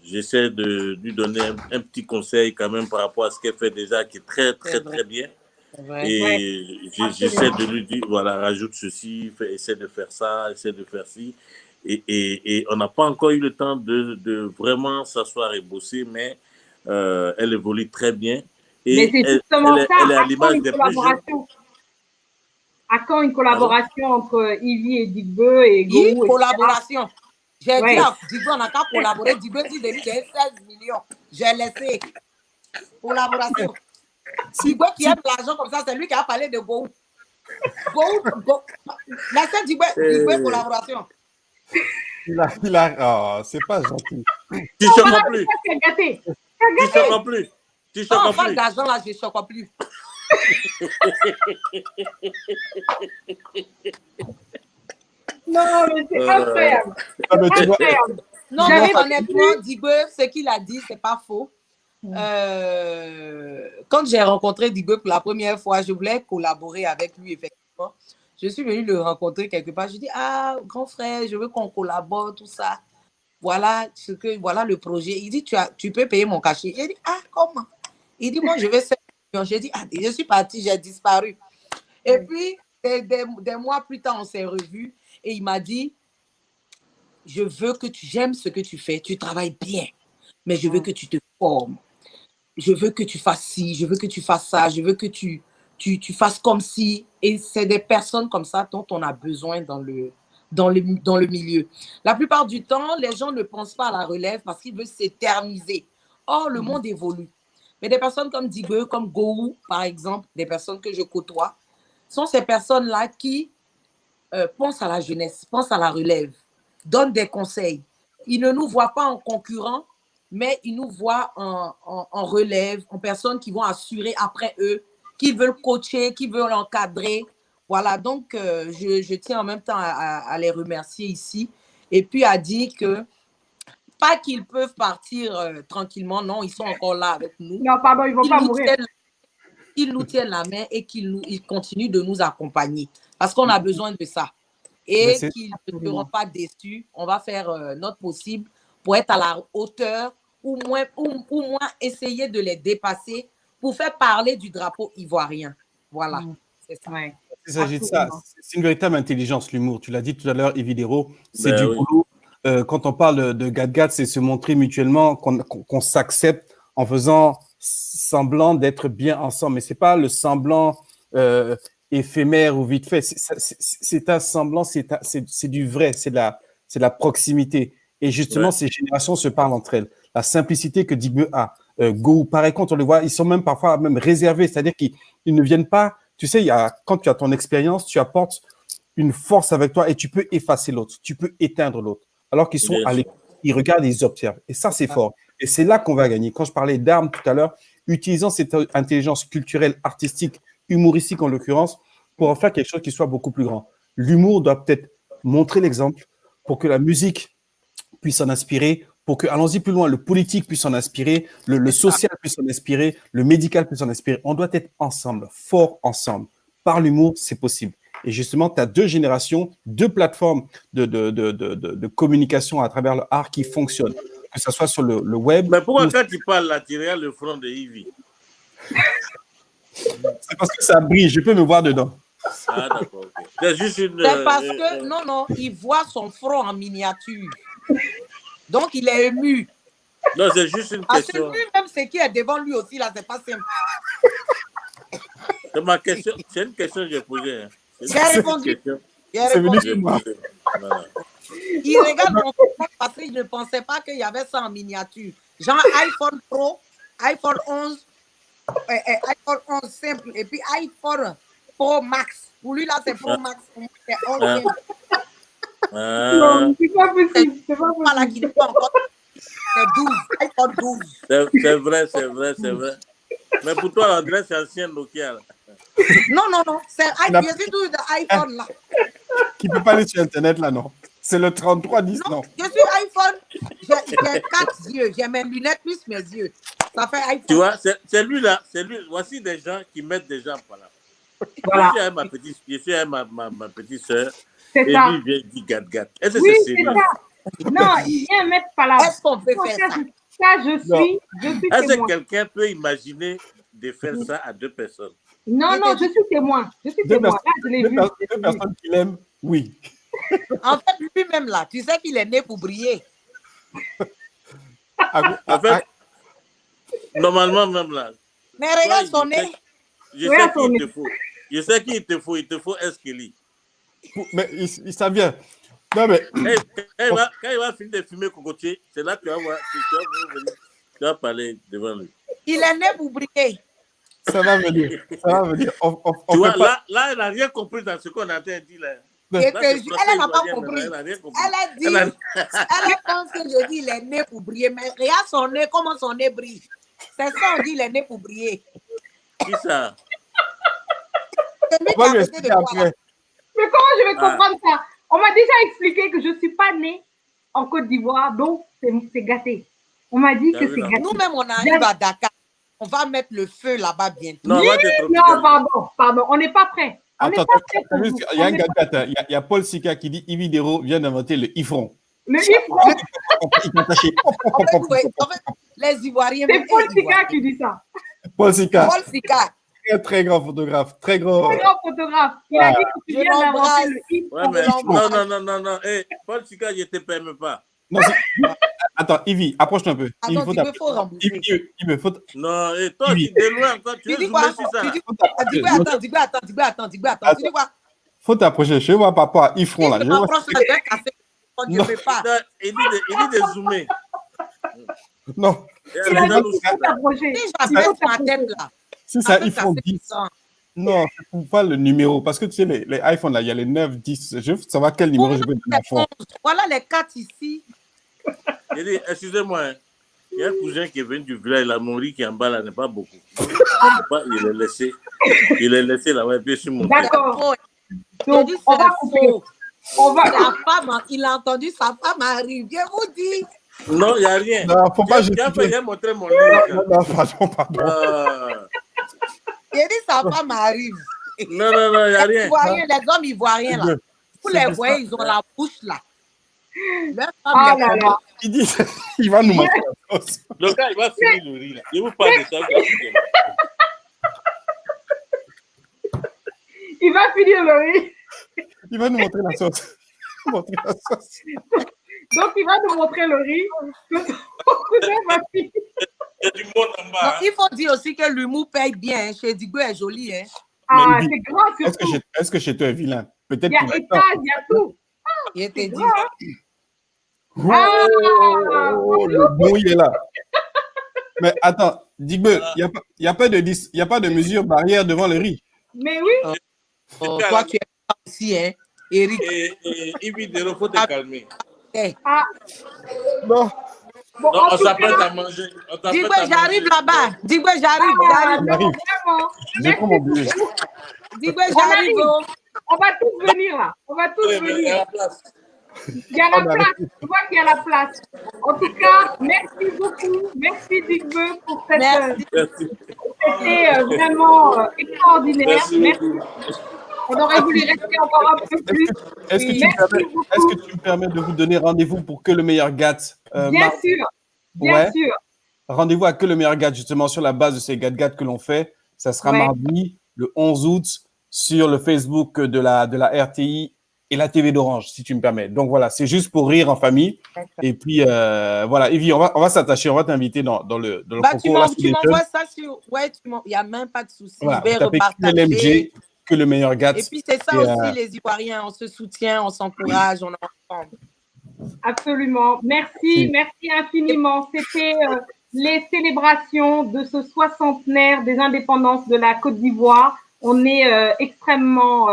j'essaie de lui donner un petit conseil quand même par rapport à ce qu'elle fait déjà, qui est très, très, très bien. Et j'essaie de lui dire, voilà, rajoute ceci, essaie de faire ça, essaie de faire ci. Et on n'a pas encore eu le temps de vraiment s'asseoir et bosser, mais elle évolue très bien. Et mais c'est justement ça, elle est à l'image des plus jeunes. À quand une collaboration entre Ivy et Digbe et Gohou? Collaboration. J'ai dit à Digbe, on n'a qu'à collaborer. Digbe dit de lui, j'ai 16 millions. J'ai laissé. Collaboration. Digbe qui aime l'argent comme ça, c'est lui qui a parlé de Gohou. Gohou. Laissez Digbe, collaboration. C'est pas gentil. Tu ne choques plus. Tu ne choques plus. Tu choques plus. On parle d'argent là, je ne choque plus. Non, mais c'est incroyable. Non, mais honnêtement, Digbe, ce qu'il a dit, c'est pas faux. quand j'ai rencontré Digwe pour la première fois, je voulais collaborer avec lui, effectivement. Je suis venue le rencontrer quelque part. Je dis, ah, grand frère, je veux qu'on collabore, tout ça. Voilà le projet. Il dit, tu peux payer mon cachet. J'ai dit, ah, comment? Il dit, moi, je vais 5 millions. J'ai dit, ah, je suis partie, j'ai disparu. Et puis, des mois plus tard, on s'est revus et il m'a dit, je veux que j'aime ce que tu fais. Tu travailles bien, mais je veux que tu te formes. Je veux que tu fasses ci, je veux que tu fasses ça, je veux que tu fasses comme si. Et c'est des personnes comme ça dont on a besoin dans le milieu. La plupart du temps, les gens ne pensent pas à la relève parce qu'ils veulent s'éterniser. Or, le monde évolue. Mais des personnes comme Digwe, comme Gou, par exemple, des personnes que je côtoie, sont ces personnes-là qui pensent à la jeunesse, pensent à la relève, donnent des conseils. Ils ne nous voient pas en concurrents, mais ils nous voient en relève, en personnes qui vont assurer après eux, qui veulent coacher, qui veulent encadrer. Voilà, donc je tiens en même temps à les remercier ici. Et puis à dire que, pas qu'ils peuvent partir tranquillement, non, ils sont encore là avec nous. Non, pardon, ils ne vont pas mourir. Ils nous tiennent la main et qu'ils continuent de nous accompagner parce qu'on a besoin de ça. Et qu'ils ne seront pas déçus. On va faire notre possible pour être à la hauteur ou moins essayer de les dépasser pour faire parler du drapeau ivoirien. Voilà, c'est ça. Ouais. Il s'agit de ça. C'est une véritable intelligence, l'humour. Tu l'as dit tout à l'heure, Evidero, c'est du boulot. Quand on parle de Gat-Gat, c'est se montrer mutuellement qu'on s'accepte en faisant semblant d'être bien ensemble. Mais ce n'est pas le semblant éphémère ou vite fait. C'est un semblant, c'est du vrai, c'est de la proximité. Et justement, ces générations se parlent entre elles. La simplicité que Digwe a. Go, pareil, quand on les voit, ils sont même parfois réservés. C'est-à-dire qu'ils ne viennent pas. Tu sais, quand tu as ton expérience, tu apportes une force avec toi et tu peux effacer l'autre. Tu peux éteindre l'autre. Alors qu'ils sont à l'écoute, ils regardent et ils observent. Et ça, c'est fort. Et c'est là qu'on va gagner. Quand je parlais d'armes tout à l'heure, utilisant cette intelligence culturelle, artistique, humoristique en l'occurrence, pour en faire quelque chose qui soit beaucoup plus grand. L'humour doit peut-être montrer l'exemple pour que la musique puisse en inspirer, pour que, allons-y plus loin, le politique puisse en inspirer, le social puisse en inspirer, le médical puisse en inspirer. On doit être ensemble, forts ensemble. Par l'humour, c'est possible. Et justement, tu as 2 générations, 2 plateformes de communication à travers le art qui fonctionnent, que ce soit sur le web. Mais pourquoi quand tu parles là, tu regardes le front de Ivy? C'est parce que ça brille, je peux me voir dedans. Ah, d'accord. Okay. C'est juste une. C'est parce que, non, il voit son front en miniature. Donc, il est ému. Non, c'est juste une question. Parce que lui-même, ce qui est devant lui aussi, là, c'est pas simple. C'est ma question. C'est une question que j'ai posée. Hein. J'ai répondu. C'est venu chez moi. Voilà. Il regarde mon téléphone parce qu'il ne pensait pas qu'il y avait ça en miniature. Genre iPhone Pro, iPhone 11, iPhone 11 simple, et puis iPhone Pro Max. Pour lui, là, c'est Pro Max. C'est 11. Non, c'est pas possible. C'est pas possible. Voilà, qui n'est pas encore. C'est 12, iPhone 12. C'est vrai, c'est vrai, c'est vrai. Mais pour toi, l'adresse, c'est ancien Nokia. Là. Non. C'est je suis tout de iPhone là. Qui ne peut pas aller sur Internet là, non. C'est le 3310, non. Je suis iPhone. J'ai 4 yeux. J'ai mes lunettes plus mes yeux. Ça fait iPhone. Tu vois, c'est lui là. C'est lui. Voici des gens qui mettent des gens par là. Voilà. Je suis avec ma petite soeur. C'est et ça. lui vient dire gat. Est-ce que Oui, c'est sérieux? Non, il vient mettre par là. Est-ce qu'on peut faire ça? Ça, je suis Est-ce que témoin. quelqu'un peut imaginer de faire ça à 2 personnes? Non, je suis témoin. Je suis témoin. Là, je l'ai vu. 2 personnes qui l'aiment, oui. En fait, lui-même là, tu sais qu'il est né pour briller. En fait, normalement même là. Mais regarde son nez. Je sais qu'il te faut. Je sais qu'il te faut. Il te faut Esquili. Mais ça vient. Non, mais. Quand il va finir de fumer cocotier, c'est là que tu vas voir. Tu vas parler devant lui. Il est né pour briller. Ça va venir. Ça va venir. Tu vois, là, elle n'a rien compris dans ce qu'on a dit là. Elle n'a pas compris. Elle pense que je dis il est né pour briller. Mais regarde son nez, comment son nez brille. C'est ça, on dit il est né pour briller. Qui ça? Mais comment je vais comprendre ça? On m'a déjà expliqué que je ne suis pas née en Côte d'Ivoire, donc c'est gâté. On m'a dit que c'est gratuit. Nous-mêmes, on arrive à Dakar. On va mettre le feu là-bas bientôt. Non, pardon. On n'est pas prêt. Attends, il y a un gars, il y a Paul Sika qui dit Yves Dero vient d'inventer le ifron. Le ifron. En fait, les Ivoiriens. C'est Paul Sika qui dit ça. Paul Sika. Paul Sika. Très grand photographe. Très grand photographe. Il a dit que tu viens d'inventer le ifron. Ouais, non. Hey, Paul Sika, je ne te permets pas. Non, attends, Yves, approche-toi un peu. Attends, il me faut rembourser. Il faut... Non, et toi, tu es loin encore. Tu veux zoomer sur ça. Attends, tu dis quoi? Faut t'approcher. Je vois papa, Ifron là. Je m'approche là, je vais casser. Je ne peux pas. Il dit de zoomer. Non. Il a dit qu'il faut t'approcher. J'appelle ma tête là. C'est ça, Ifron 10. Non, je ne pas le numéro. Parce que tu sais, les iPhones là, il y a les 9, 10. Je veux savoir quel numéro je peux donner à fond. Voilà les 4 ici. Il dit, excusez-moi, hein. Il y a un cousin qui est venu du village, la Mori qui est en bas là n'est pas beaucoup. Il est laissé là, ouais, puis je suis monté. D'accord. Donc, on va couper. Il a entendu sa femme arrive. Je vous dis. Non, il n'y a rien. Non, faut pas justifier. Il montrer mon livre. Non, pardon. Il dit sa femme arrive. Non, il n'y a rien. Les hommes ivoiriens là. Vous les voyez, ils ont la bouche là. Il dit, il va nous montrer la sauce. Le gars, il va finir le riz là. Je vous parle de ça. Il va finir le riz. Il va nous montrer la sauce. Donc, il va nous montrer le riz. Il y a du monde en bas. Il faut dire aussi que l'humour paye bien. Chez Digbo est joli. Hein. Ah, c'est grand surtout. Est-ce que chez toi est vilain? Peut-être. Il y a étage, il y a tout. Il était dit. Le bon, il est là. Mais attends, Digbe, il n'y a pas de mesure barrière devant le riz. Mais oui. Toi, tu es là aussi, hein, Eric. Yves Dero, il faut te calmer. Non. Bon, on s'apprête à manger. Digbe, j'arrive là-bas. Digbe, j'arrive. Digbe, j'arrive. On va tous venir là. On va tous venir. Il y a la place. Je vois qu'il y a la place. En tout cas, merci beaucoup. Merci Digbe pour cette. C'était vraiment extraordinaire. Merci. On aurait voulu rester encore un peu plus. Est-ce que tu me permets de vous donner rendez-vous pour Que le meilleur gâte Bien sûr. Bien sûr. Rendez-vous à Que le meilleur gâte, justement, sur la base de ces gâte-gâte que l'on fait. Ça sera mardi, le 11 août, sur le Facebook de la RTI et la TV d'Orange, si tu me permets. Donc voilà, c'est juste pour rire en famille. Et puis voilà, Evie, on va s'attacher, on va t'inviter dans le concours. Tu m'envoies ça sur. Ouais, il n'y a même pas de souci. Voilà, je vais repartager. Que le meilleur gâte. Et puis c'est ça aussi, les Ivoiriens, on se soutient, on s'encourage, on est ensemble. Absolument. Merci infiniment. C'était les célébrations de ce 60aire des indépendances de la Côte d'Ivoire. On est extrêmement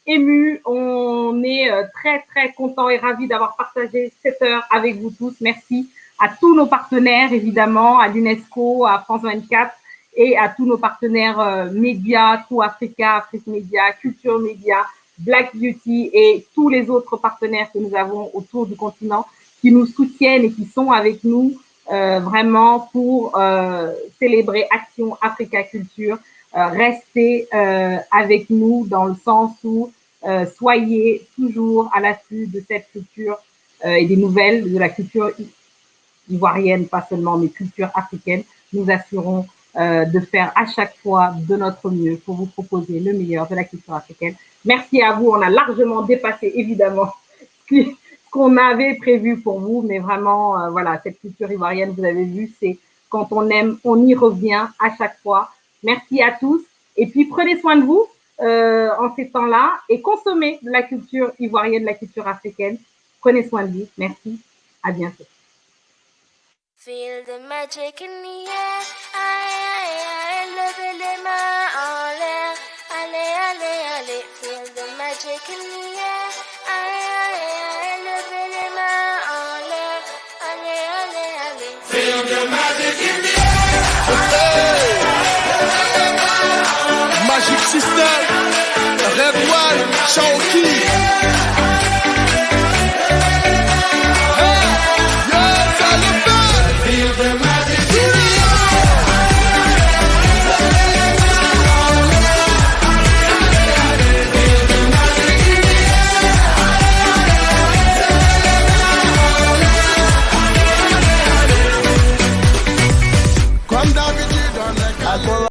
émus, on est très très contents et ravis d'avoir partagé cette heure avec vous tous. Merci à tous nos partenaires, évidemment, à l'UNESCO, à France 24 et à tous nos partenaires médias, True Africa, Afrique Média, Culture Média, Black Beauty et tous les autres partenaires que nous avons autour du continent qui nous soutiennent et qui sont avec nous vraiment pour célébrer Action Africa Culture. Restez avec nous dans le sens où soyez toujours à l'affût de cette culture et des nouvelles de la culture ivoirienne, pas seulement, mais culture africaine. Nous assurons de faire à chaque fois de notre mieux pour vous proposer le meilleur de la culture africaine. Merci à vous. On a largement dépassé, évidemment, ce qu'on avait prévu pour vous, mais vraiment, voilà, cette culture ivoirienne, vous avez vu, c'est quand on aime, on y revient à chaque fois. Merci à tous. Et puis, prenez soin de vous en ces temps-là et consommez de la culture ivoirienne, de la culture africaine. Prenez soin de vous. Merci. À bientôt. Feel the magic in the air, aïe, levez les mains en l'air, allez, allez, allez. Feel the magic in the air, aïe, levez les mains en l'air, allez, allez, allez. Feel the magic in the air. Magic System, Red One, Chauki.